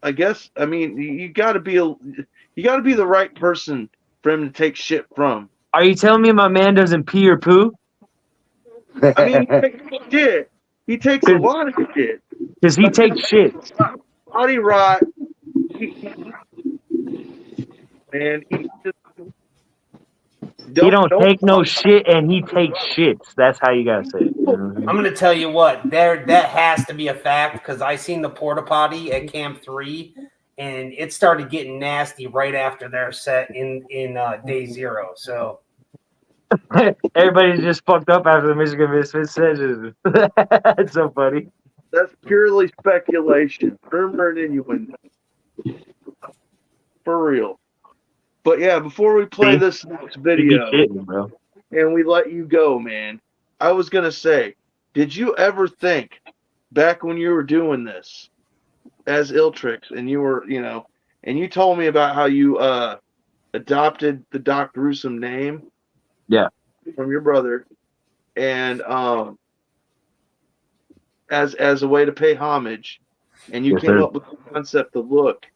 I guess you got to be the right person for him to take shit from. Are you telling me my man doesn't pee or poo? I mean, he takes shit. He takes a lot of shit. Because he takes shit. Body Rot. Man, he just He don't take no shit, and he takes shits. That's how you gotta say it. I'm gonna tell you what, that has to be a fact, because I seen the porta potty at Camp 3, and it started getting nasty right after their set in day 0. So Everybody's just fucked up after the Michigan Misfits says it. It's so funny. That's purely speculation, rumor and innuendo. For real. But yeah, before we play this next video bro, and we let you go, man, I was gonna say, did you ever think back when you were doing this as Iltrix and you were, and you told me about how you adopted the Doc Gruesome name? Yeah. From your brother, and as a way to pay homage, and you came up with the concept, the look,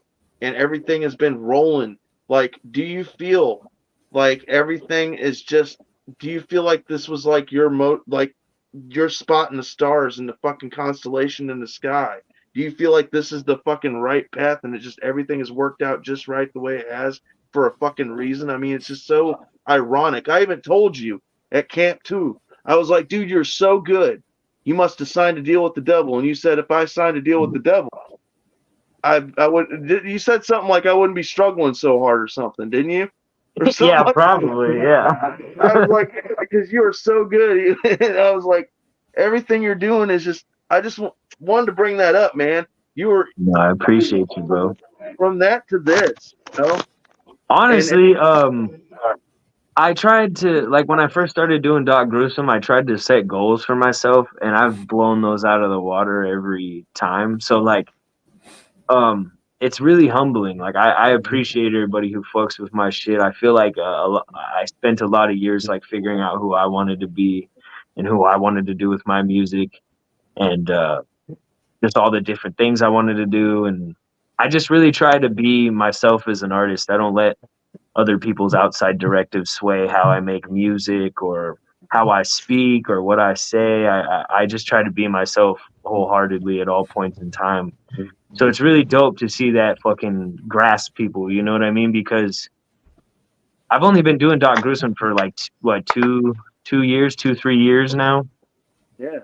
and everything has been rolling. Like, do you feel like everything is just? Do you feel like this was like your spot in the stars and the fucking constellation in the sky? Do you feel like this is the fucking right path and it just everything has worked out just right the way it has for a fucking reason? I mean, it's just so ironic. I even told you at camp too. I was like, dude, you're so good. You must have signed a deal with the devil. And you said, if I signed a deal with the devil, I would. You said something like I wouldn't be struggling so hard or something, didn't you? Or something Yeah, like probably. Yeah. I was like, because you are so good. And I was like, everything you're doing is just. I just wanted to bring that up, man. You were. No, I appreciate you, bro. From that to this, you know? Honestly, I tried to, like, when I first started doing Doc Gruesome, I tried to set goals for myself, and I've blown those out of the water every time. So, like, it's really humbling. Like, I appreciate everybody who fucks with my shit. I feel like I spent a lot of years, like, figuring out who I wanted to be and who I wanted to do with my music, and just all the different things I wanted to do. And I just really try to be myself as an artist. I don't let other people's outside directives sway how I make music or how I speak or what I say. I just try to be myself wholeheartedly at all points in time. So it's really dope to see that fucking grasp people, you know what I mean? Because I've only been doing Doc Gruesome for like, what, 3 years now? Yeah.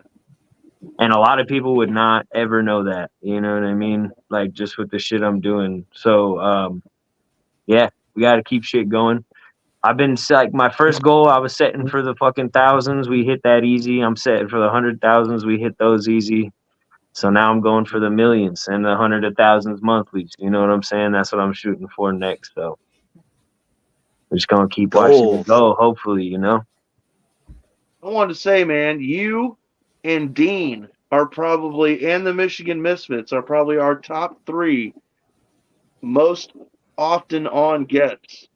And a lot of people would not ever know that, you know what I mean? Like, just with the shit I'm doing. So, yeah, we got to keep shit going. I've been, like, my first goal I was setting for the fucking thousands. We hit that easy. I'm setting for the 100,000s. We hit those easy. So now I'm going for the millions and the 100,000s monthly. You know what I'm saying? That's what I'm shooting for next. So we're just going to keep watching it go, hopefully, you know? I wanted to say, man, you and Dean are probably, and the Michigan Misfits are probably our top 3 most often on guests.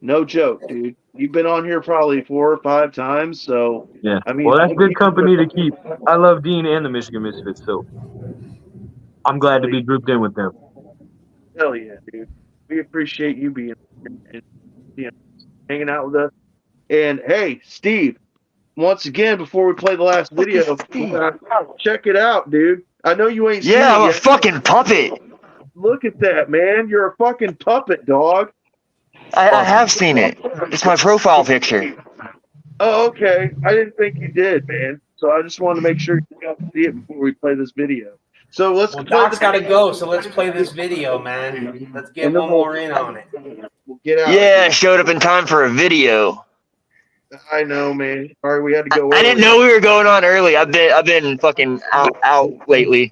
No joke, dude. You've been on here probably 4 or 5 times, so yeah. I mean, well, that's good company to keep. I love Dean and the Michigan Misfits, so I'm glad to be grouped in with them. Hell yeah, dude. We appreciate you being and, you know, hanging out with us. And hey, Steve, once again, before we play the last video, check it out, dude. I know you ain't seen it I'm yet. a fucking puppet. Look at that, man. You're a fucking puppet, dog. I have seen it. It's my profile picture. Oh, okay. I didn't think you did, man. So I just wanted to make sure you got to see it before we play this video. So let's. Well, Doc's got to go, so let's play this video, man. Let's get one more in on it. We'll get out. Yeah, I showed up in time for a video. I know, man. All right, we had to go. I didn't know we were going on early. I've been fucking out lately.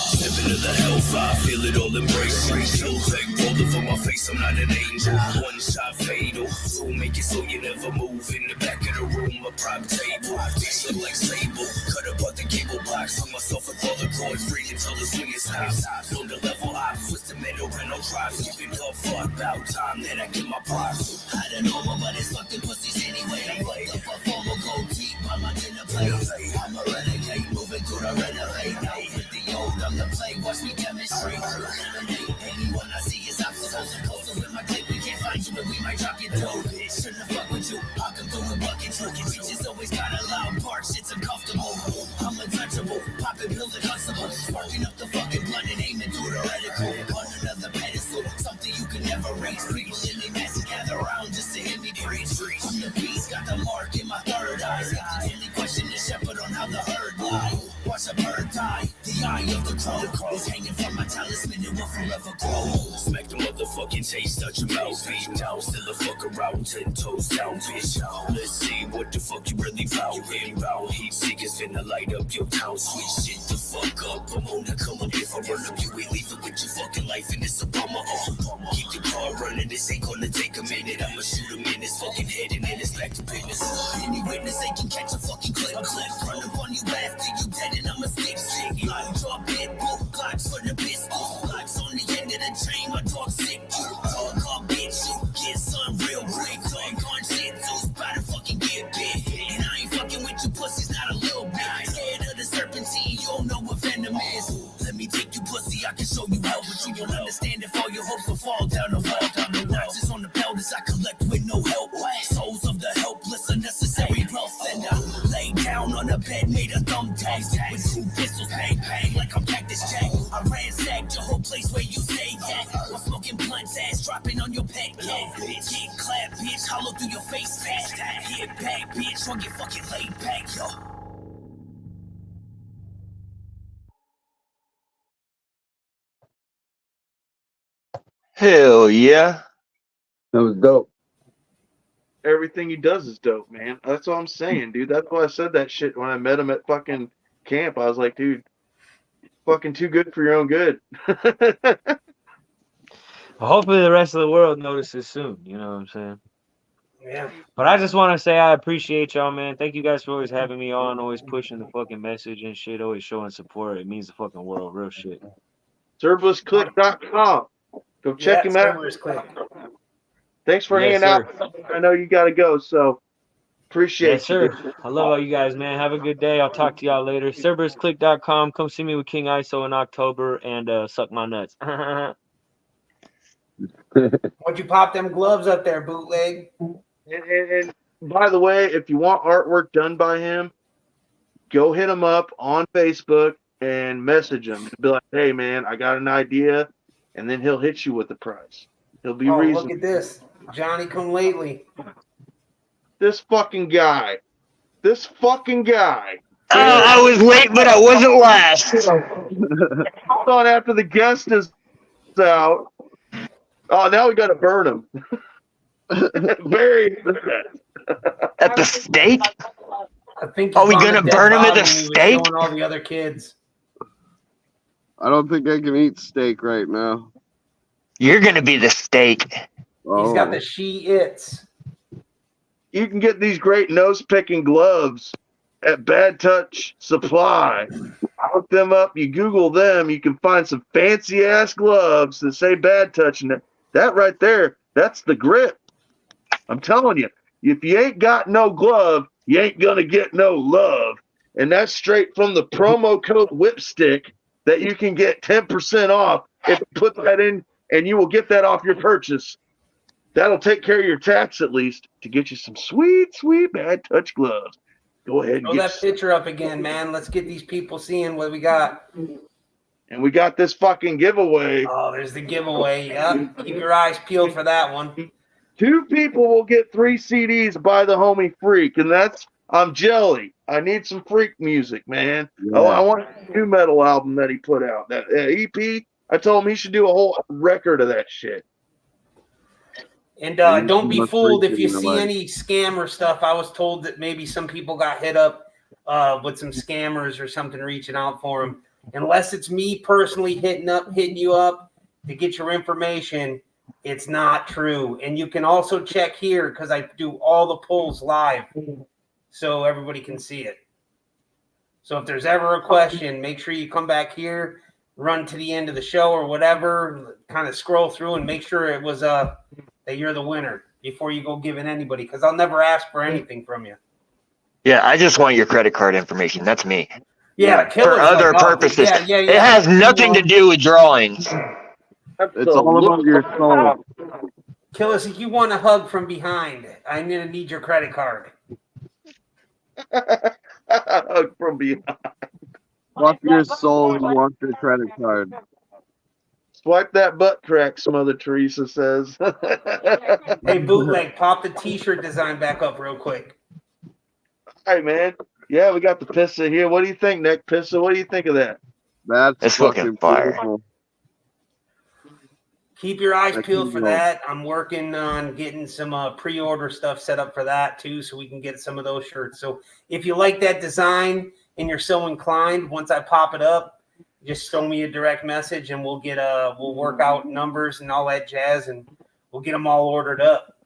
Step into the hellfire, feel it all embrace me. Chill back, rolling for my face, I'm not an angel. One shot fatal, so make it so you never move. In the back of the room, a prop table. These look like sable, cut apart the cable box. Hung myself with all the cords, free until the swing is hot. Know the level high, twist the middle, rental drive. Keeping up, fuck about time that I get my props. I don't know but it's fucking pussies anyway. I'm fucked up, a formal gold deep, I'm not in the play. I'm a renegade, moving through the renovate. Now with the old, I'm the play, watch me demonstrate. Eliminate anyone I see is obstacles and closer with my clip. We can't find you, but we might drop your dough. Shouldn't have fucked with you. I come through with bucket trucking. Bitches always got a loud part, shit's uncomfortable. I'm untouchable, popping pills are constable. Sparking up the fucking blunt and aiming through the reticle. On another pedestal, something you can never reach. People in their mass gather around just to hear me preach. I'm the beast, got the mark in my third eye. Got the daily question the shepherd on how the herd lie. Watch a bird die, the eye of the crow is hanging from my talisman, it will forever grow. Smack the motherfucking taste, touch your mouth, bitch. Down, still a fuck around, 10 toes down, bitch. Let's see what the fuck you really vow. Inbound, heat seekers finna light up your town. Switch shit the fuck up, I'm on the come up. If I run up, you ain't leaving with your fucking life, and it's a bummer. Keep your car running, this ain't gonna take a minute. I'ma shoot him in his fucking head, and then it's back to business. Any witness, they can catch a fucking clip. Run up on you after you dead, and I'ma stick shit. Line drop it, both Glocks for the pistols. Glocks on the end of the chain, my dog sick. Dog call bitch, you get son real quick. Dog on shit, so about to fucking get bit. And I ain't fucking with you pussies, not a little bit. Head of the serpentine, you don't know what venom is. Let me take you pussy, I can show you how, but you don't understand if all your hopes will fall down the wall. Down the notches on the belt as I collect with no help. Souls of the helpless, unnecessary wealth. And I lay down on a bed, made a thumbtack with 2 pistols, bang. back to whole place where you stay at. I'm smoking blunts, ass dropping on your pet cat. Bitch, get clap, bitch, hollow through your face fast. Hit back, bitch, or get fucking laid back, yo. Hell yeah. That was dope. Everything he does is dope, man. That's what I'm saying, dude. That's why I said that shit when I met him at fucking camp. I was like, dude, fucking too good for your own good. Hopefully the rest of the world notices soon. You know what I'm saying? Yeah. But I just want to say I appreciate y'all, man. Thank you guys for always having me on, always pushing the fucking message and shit, always showing support. It means the fucking world, real shit. Cerberusclick.com. Go check him out. Cerberus Click. Thanks for Yes, hanging sir. out. I know you got to go, so appreciate Yes, you. sir. I love all you guys, man. Have a good day. I'll talk to y'all later. Cerberusclick.com. Come see me with King ISO in October and suck my nuts. Why'd you pop them gloves up there, bootleg? And by the way, if you want artwork done by him, go hit him up on Facebook and message him. Be like, hey, man, I got an idea. And then he'll hit you with the price. He'll be reasonable. Look at this. Johnny come lately. This fucking guy. I was late, but I wasn't last. Hold on after the guest is out. Oh, now we got to burn him. Very At the stake? I think. Are we gonna burn him at the stake? Showing all the other kids. I don't think I can eat steak right now. You're gonna be the steak. He's got the she-its. You can get these great nose-picking gloves at Bad Touch Supply. Look them up. You Google them. You can find some fancy-ass gloves that say Bad Touch. And that right there, that's the grip. I'm telling you, if you ain't got no glove, you ain't going to get no love. And that's straight from the promo code Whipstick that you can get 10% off if you put that in, and you will get that off your purchase. That'll take care of your tax at least to get you some sweet, sweet Bad Touch gloves. Go ahead and Throw that picture up again, man. Let's get these people seeing what we got. And we got this fucking giveaway. Oh, there's the giveaway. Yep. Keep your eyes peeled for that one. 2 people will get 3 CDs by the homie Freak, and that's I'm Jelly. I need some Freak music, man. Yeah. I want a new metal album that he put out. That EP, I told him he should do a whole record of that shit. And don't be fooled if you see any scammer stuff. I was told that maybe some people got hit up with some scammers or something reaching out for them. Unless it's me personally hitting you up to get your information, it's not true. And you can also check here because I do all the polls live so everybody can see it. So if there's ever a question, make sure you come back here, run to the end of the show or whatever, kind of scroll through and make sure it was that you're the winner before you go giving anybody, because I'll never ask for anything from you. Yeah, I just want your credit card information. That's me. Yeah, for other purposes. Yeah. It has nothing to do with drawings. It's all about your soul. Killis, if you want a hug from behind, I'm going to need your credit card. Hug from behind. Fuck your soul and want your credit card. Swipe that butt crack, Mother Teresa says. Hey, Bootleg, pop the t-shirt design back up real quick. All right, man. Yeah, we got the pissa here. What do you think, Nick? Pissa, what do you think of that? That's fucking fire. beautiful. Keep your eyes peeled for that. I'm working on getting some pre-order stuff set up for that too, so we can get some of those shirts. So if you like that design and you're so inclined, once I pop it up, just throw me a direct message and we'll work out numbers and all that jazz, and we'll get them all ordered up.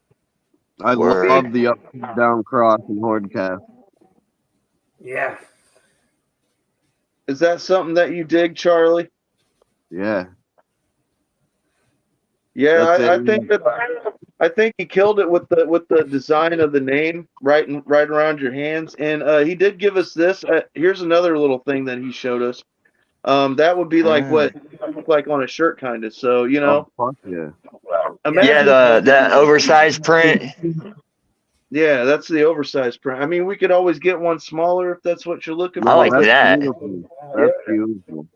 I love the up and down cross in Hordecast. Yeah. Is that something that you dig, Charlie? Yeah. Yeah, I think he killed it with the design of the name right around your hands, and he did give us this. Here's another little thing that he showed us. That would be like what like on a shirt, kind of. So you know, fuck yeah. Imagine, the oversized print. Yeah, that's the oversized print. I mean, we could always get one smaller if that's what you're looking for. I like that. Beautiful. That's beautiful.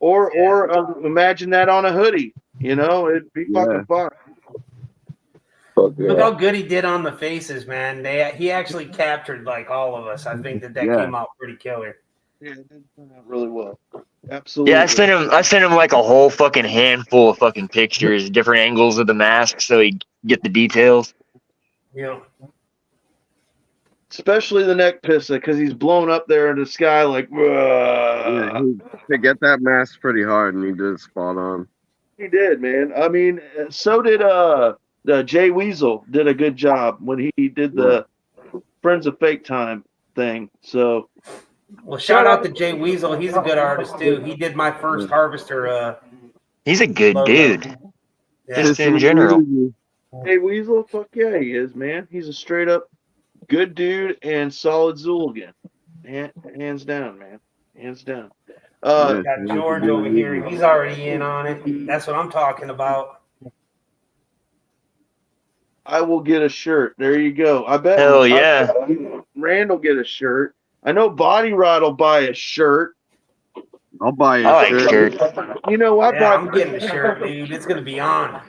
Or imagine that on a hoodie. You know, it'd be fucking fun. Look how good he did on the faces, man. He actually captured like all of us. I think that came out pretty killer. Yeah, it did turn out really well. Absolutely. Yeah, I sent him like a whole fucking handful of fucking pictures, different angles of the mask, so he'd get the details. Yeah. Especially the neck pissa, because he's blown up there in the sky like. Yeah, to get that mask pretty hard, and he did it spot on. He did, man. I mean, so did Jay Weasel did a good job when he did the Friends of Fake Time thing. So, well, shout out to Jay Weasel. He's a good artist too. He did my first Harvester. He's a good logo. dude. Yeah. Just in general. Jay Weasel, fuck yeah, he is, man. He's a straight up good dude and solid Zooligan. Hands down, man. Hands down. Got George over here. He's already in on it. That's what I'm talking about. I will get a shirt. There you go. I bet. Hell yeah. Rand will get a shirt. I know Body Rod will buy a shirt. I'll buy a I shirt. like shirts. You know, I'm getting a shirt, dude. It's gonna be on.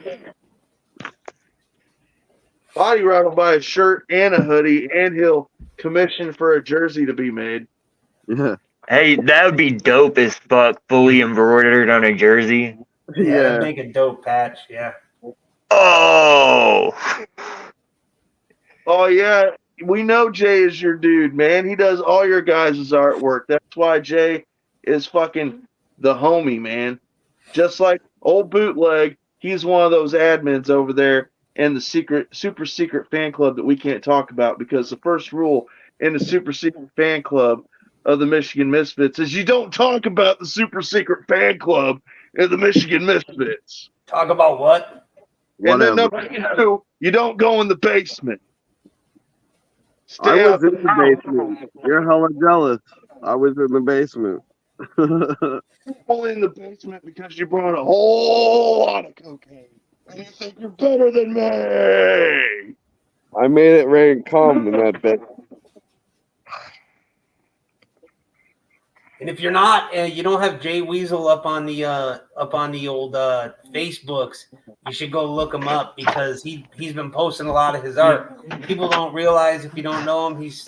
Body Rod will buy a shirt and a hoodie, and he'll commission for a jersey to be made. Yeah. Hey, that would be dope as fuck, fully embroidered on a jersey. Yeah, that'd make a dope patch. Yeah. Oh. Oh yeah, we know Jay is your dude, man. He does all your guys' artwork. That's why Jay is fucking the homie, man. Just like old Bootleg, he's one of those admins over there in the super secret fan club that we can't talk about, because the first rule in the super secret fan club of the Michigan Misfits is you don't talk about the super secret fan club of the Michigan Misfits. Talk about what? And then number two, you don't go in the basement. I was in the basement. You're hella jealous. I was in the basement. Only in the basement because you brought a whole lot of cocaine. And you think you're better than me. I made it rain calm in that bed. And if you're not, you don't have Jay Weasel up on the old Facebooks, you should go look him up, because he's been posting a lot of his art. People don't realize, if you don't know him, he's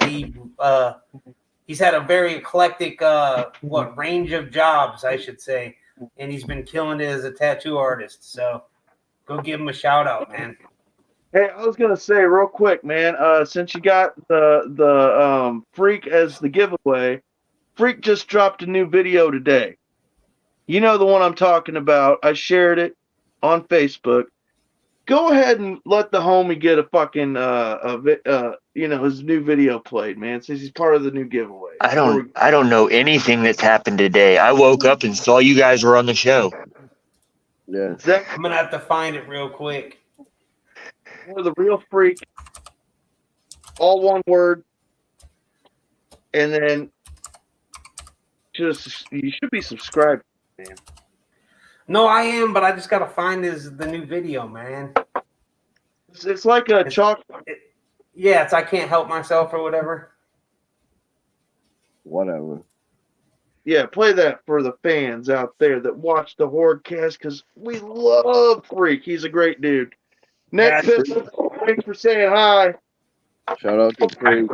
had a very eclectic range of jobs, I should say, and he's been killing it as a tattoo artist. So go give him a shout out, man. Hey, I was gonna say real quick, man. Since you got the Freak as the giveaway, Freak just dropped a new video today. You know the one I'm talking about. I shared it on Facebook. Go ahead and let the homie get a fucking his new video played, man, since he's part of the new giveaway. I don't know anything that's happened today. I woke up and saw you guys were on the show. Yeah. I'm gonna have to find it real quick. For the real Freak, all one word, and then you should be subscribed, man. No, I am, but I just gotta find the new video, man. It's like a chalk. Yeah, it's I Can't Help Myself or whatever. Whatever. Yeah, play that for the fans out there that watch the Hordecast, because we love Freak. He's a great dude. Next, thanks for saying hi. Shout out to Freak.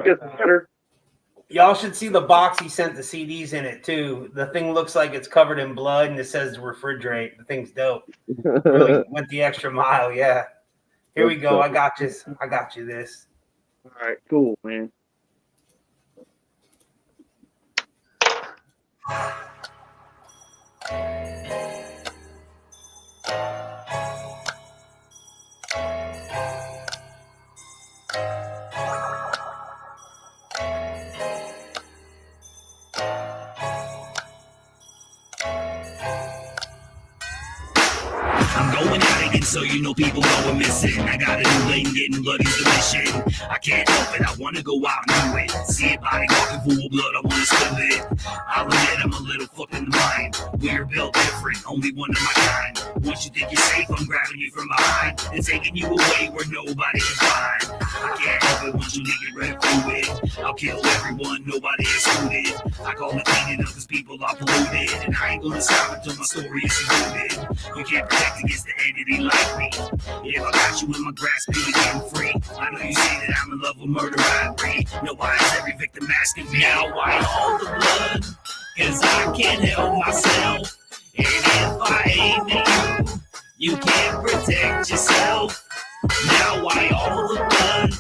Y'all should see the box he sent the CDs in it too. The thing looks like it's covered in blood, and it says refrigerate. The thing's dope. Really went the extra mile. Yeah. Here we go. I got you. This. All right, cool, man. I'm going out again, so you know people going missing. I got a new lane, getting bloodies the mission. I can't help it, I wanna go out and do it. See a body walking full of blood, I wanna spill it. I'll admit I'm a little fucked in the mind. We're built different, only one of my kind. Once you think you're safe, I'm grabbing you from behind and taking you away where nobody can find. I can't help it once you get red fluid. I'll kill everyone, nobody excluded. I call it cleaning up cause people are polluted. And I ain't gonna stop until my story is concluded. You can't protect against the entity like me. If I got you in my grasp, you getting free. I know you say that I'm in love with murder, I agree. No, why is every victim asking me? Now why all the blood? Cause I can't help myself. And if I aim at you, you can't protect yourself. Now why all the blood?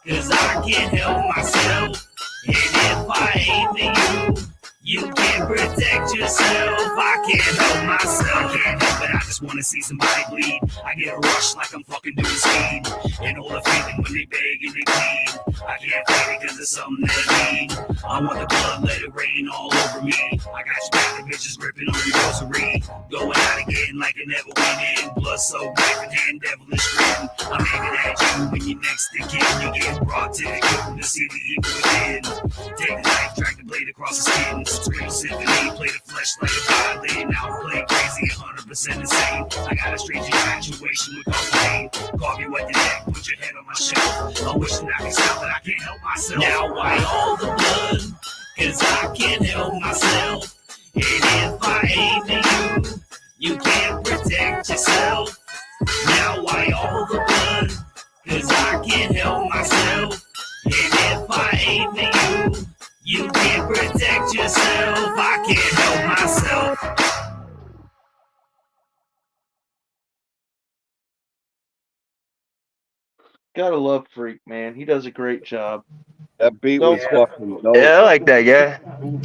Cause I can't help myself. And if I aim at you, you can't protect yourself. I can't help myself. I can't help it, I just wanna see somebody bleed. I get a rush like I'm fucking doing speed. And all the feeling when they beg and they plead. I can't fight it cause it's something that I need. I want the blood, let it rain all over me. I got you back, the bitches gripping on your rosary. Going out again like it never went in. Blood so knife in hand, devilish grin. I'm aiming at you when you're next to kin. You get brought to the curtain to see the evil within. Take the knife, drag the blade across the skin. Scream symphony, play the flesh like a violin. Now I'm playing crazy, 100% insane. I got a strange infatuation with cocaine. Carve you at the neck, put your head on my shelf. I'm wishing I could stop, but I can't help myself. Now why all the blood? Cause I can't help myself. And if I aim at you, you can't protect yourself. Now why all the blood? Cause I can't help myself. And if I aim at you, you can't protect yourself. I can't help myself. Gotta love Freak, man. He does a great job. That beat was fucking dope. Yeah, I like that guy.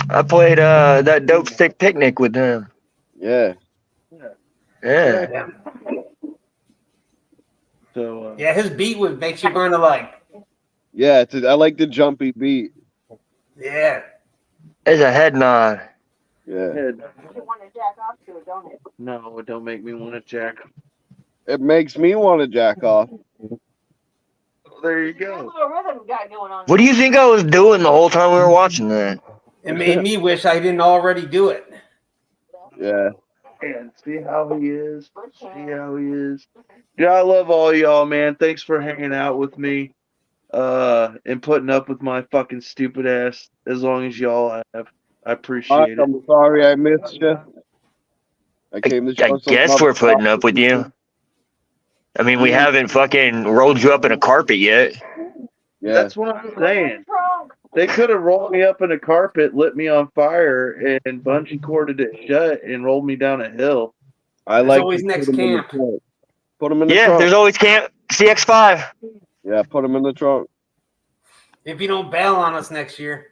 I played that Dope Stick Picnic with him. Yeah. Yeah. So Yeah, his beat would makes you burn to like. Yeah, I like the jumpy beat. Yeah. It's a head nod. Yeah. head. You want to jack off to it, don't it? No, it don't make me want to jack. It makes me want to jack off. There you That go. little rhythm we got going on. What do you think I was doing the whole time we were watching that? It made me wish I didn't already do it. Yeah. And see how he is. See how he is. Yeah, I love all y'all, man. Thanks for hanging out with me. And putting up with my fucking stupid ass as long as y'all have. I appreciate it. I'm sorry I missed you. I came to show I guess we're putting up with you. I mean, we haven't fucking rolled you up in a carpet yet. Yeah. That's what I'm saying. They could have rolled me up in a carpet, lit me on fire, and bungee corded it shut and rolled me down a hill. I There's like always to next put 'em in the camp. trunk. Put them in the Yeah, trunk. there's always Camp CX5. Yeah, put them in the trunk. If you don't bail on us next year.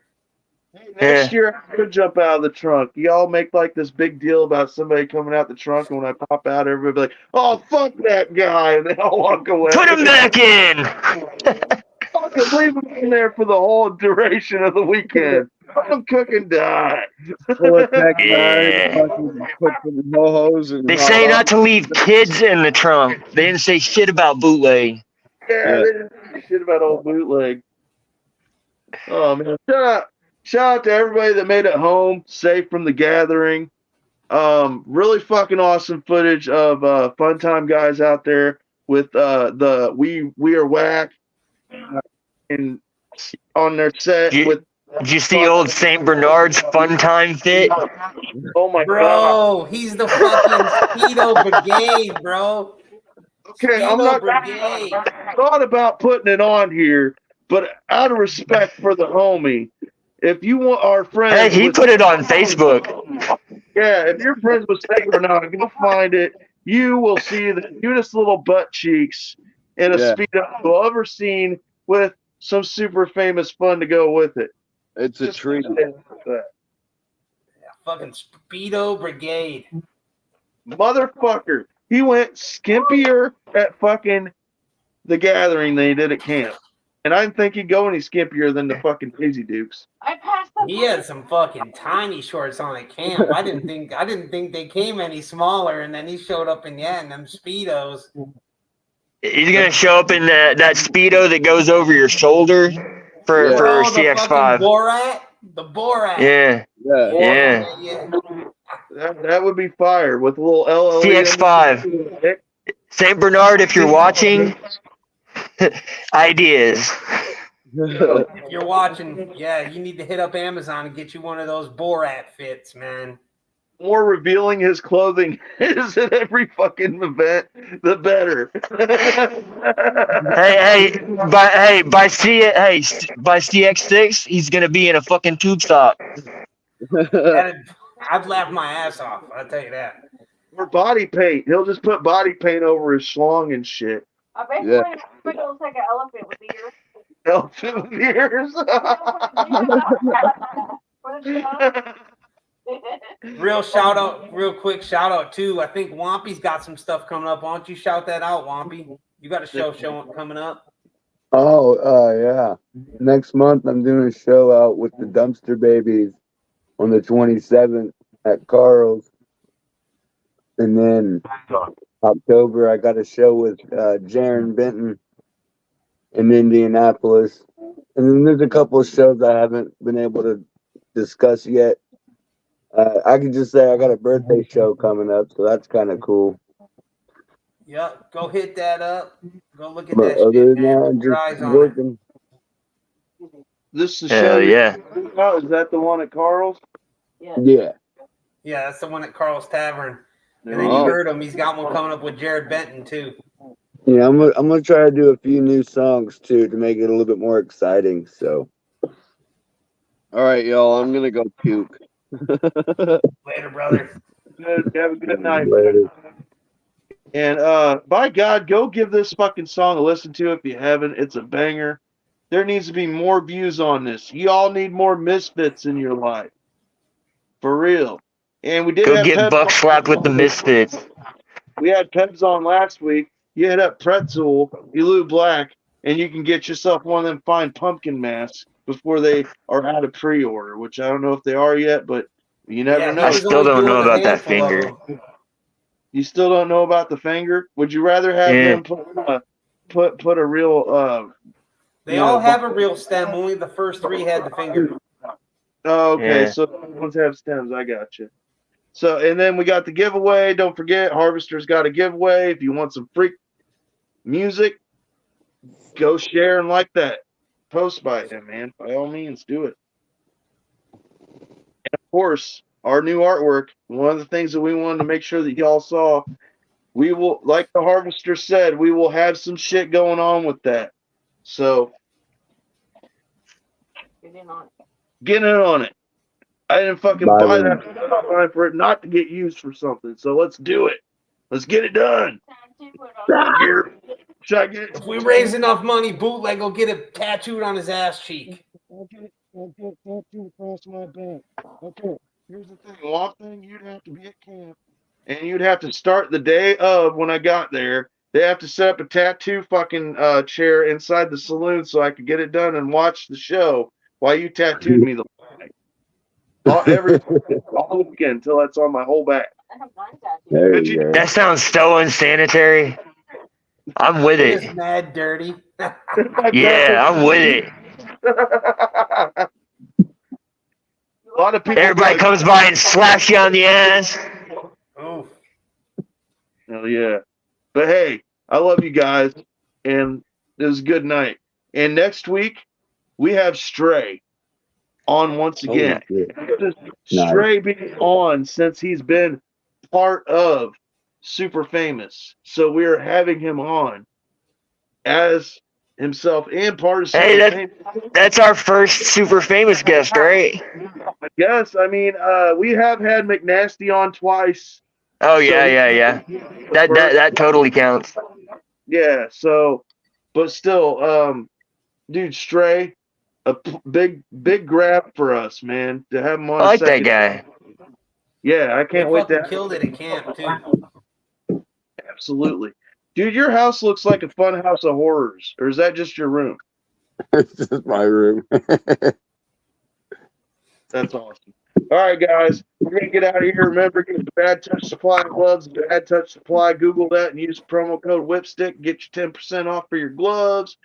Next year, I could jump out of the trunk. Y'all make like this big deal about somebody coming out the trunk, and when I pop out, everybody be like, "Oh, fuck that guy," and they all walk away. Put him back in. Fucking leave him in there for the whole duration of the weekend. Let him cook and die. Pull a tech Yeah. nine, fucking put some ho-hos and They say not to leave kids in the trunk. They didn't say shit about bootleg. Yeah, they didn't say shit about old bootleg. Oh man, shout out to everybody that made it home safe from the gathering. Really fucking awesome footage of Fun Time guys out there with the We Are Whack and on their set Did with. you see old St. Bernard's Fun Time fit? Oh my god! Bro, he's the fucking Speedo Brigade, bro. Okay, I'm Speedo not. Brigade. I thought about putting it on here, but out of respect for the homie, if you want our friends, Hey, he put it on Facebook. Yeah, if you're friends with St. Bernard, go find it. You will see the cutest little butt cheeks in a Speedo you've ever seen with some super famous fun to go with it. It's a treat. Fucking Speedo Brigade. Motherfucker. He went skimpier at fucking the gathering than he did at camp. And I didn't think he'd go any skimpier than the fucking Daisy Dukes. I passed He had some fucking tiny shorts on at camp. I didn't think they came any smaller, and then he showed up in them Speedos. He's gonna show up in that Speedo that goes over your shoulder for Oh, the CX5. fucking Borat? The Borat. Yeah, Yeah. yeah. That would be fire with a little LLE. CX5. St. Bernard, if you're watching, ideas. If you're watching, you need to hit up Amazon and get you one of those Borat fits, man. More revealing his clothing is at every fucking event, the better. By CX6, he's gonna be in a fucking tube stop. I'd laugh my ass off. I'll tell you that. Or body paint. He'll just put body paint over his schlong and shit. I bet Yeah. it looks like an elephant with ears. Elephant with ears. Real quick shout out too. I think Wampy's got some stuff coming up. Why don't you shout that out, Wampy? You got a show coming up. Oh, yeah. Next month, I'm doing a show out with the Dumpster Babies on the 27th at Carl's. And then October, I got a show with Jaron Benton in Indianapolis. And then there's a couple of shows I haven't been able to discuss yet. I can just say I got a birthday show coming up, so that's kind of cool. Yep, go hit that up. Go look at But that other shit, than man. that, Keep your just eyes on it. working. This is the Hell show. yeah. Oh, is that the one at Carl's? Yeah. Yeah, that's the one at Carl's Tavern. And then Oh. you heard him. He's got one coming up with Jared Benton too. Yeah, I'm gonna try to do a few new songs too to make it a little bit more exciting. So, All right, y'all. I'm gonna go puke. Later, brother. Good. Have a good night. later. And by God, go give this fucking song a listen to if you haven't. It's a banger. There needs to be more views on this. You all need more misfits in your life. For real. And we did Go have get Pebs buck slapped with the misfits. We had Pebs on last week. You hit up Pretzel, Elu Black, and you can get yourself one of them fine pumpkin masks before they are out of pre-order, which I don't know if they are yet, but you never know. I still don't know about that finger. You still don't know about the finger? Would you rather have them put a real They all have a real stem. Only the first three had the finger. Oh, okay. Yeah. So the ones have stems. I got you. So, and then we got the giveaway. Don't forget, Harvester's got a giveaway. If you want some freak music, go share and like that post by him, man. By all means, do it. And of course, our new artwork. One of the things that we wanted to make sure that y'all saw, we will, like the Harvester said, we will have some shit going on with that. So, get in on it. I didn't fucking buy that for it not to get used for something. So let's do it. Let's get it done. Should I get it? If we raise enough money, Bootleg will get it tattooed on his ass cheek. I'll get it tattooed across my back. Okay. Here's the thing. One thing, you'd have to be at camp, and you'd have to start the day of when I got there. They have to set up a tattoo fucking chair inside the saloon so I could get it done and watch the show while you tattooed me the all weekend until that's on my whole back. There you go. That sounds so unsanitary. I'm with It's it. mad dirty. Yeah, I'm with it. A lot of people. Everybody comes by and slaps you on the ass. Oh, Hell yeah. But hey, I love you guys, and it was a good night. And next week, we have Stray on once again. Stray being on since he's been part of Super Famous. So we're having him on as himself and part of Super Famous. That's our first Super Famous guest, right? I guess. I mean, we have had McNasty on twice. Oh yeah. That totally counts. Yeah, so, but still, dude, Stray, a big grab for us, man, to have him on. I like that guy. Yeah, I can't wait to. Killed it at camp too. Absolutely, dude. Your house looks like a fun house of horrors, or is that just your room? It's just my room. That's awesome. All right, guys, we're gonna get out of here. Remember, get the Bad Touch Supply gloves. Bad Touch Supply. Google that and use promo code Whipstick. Get your 10% off for your gloves.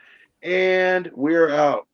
And we're out.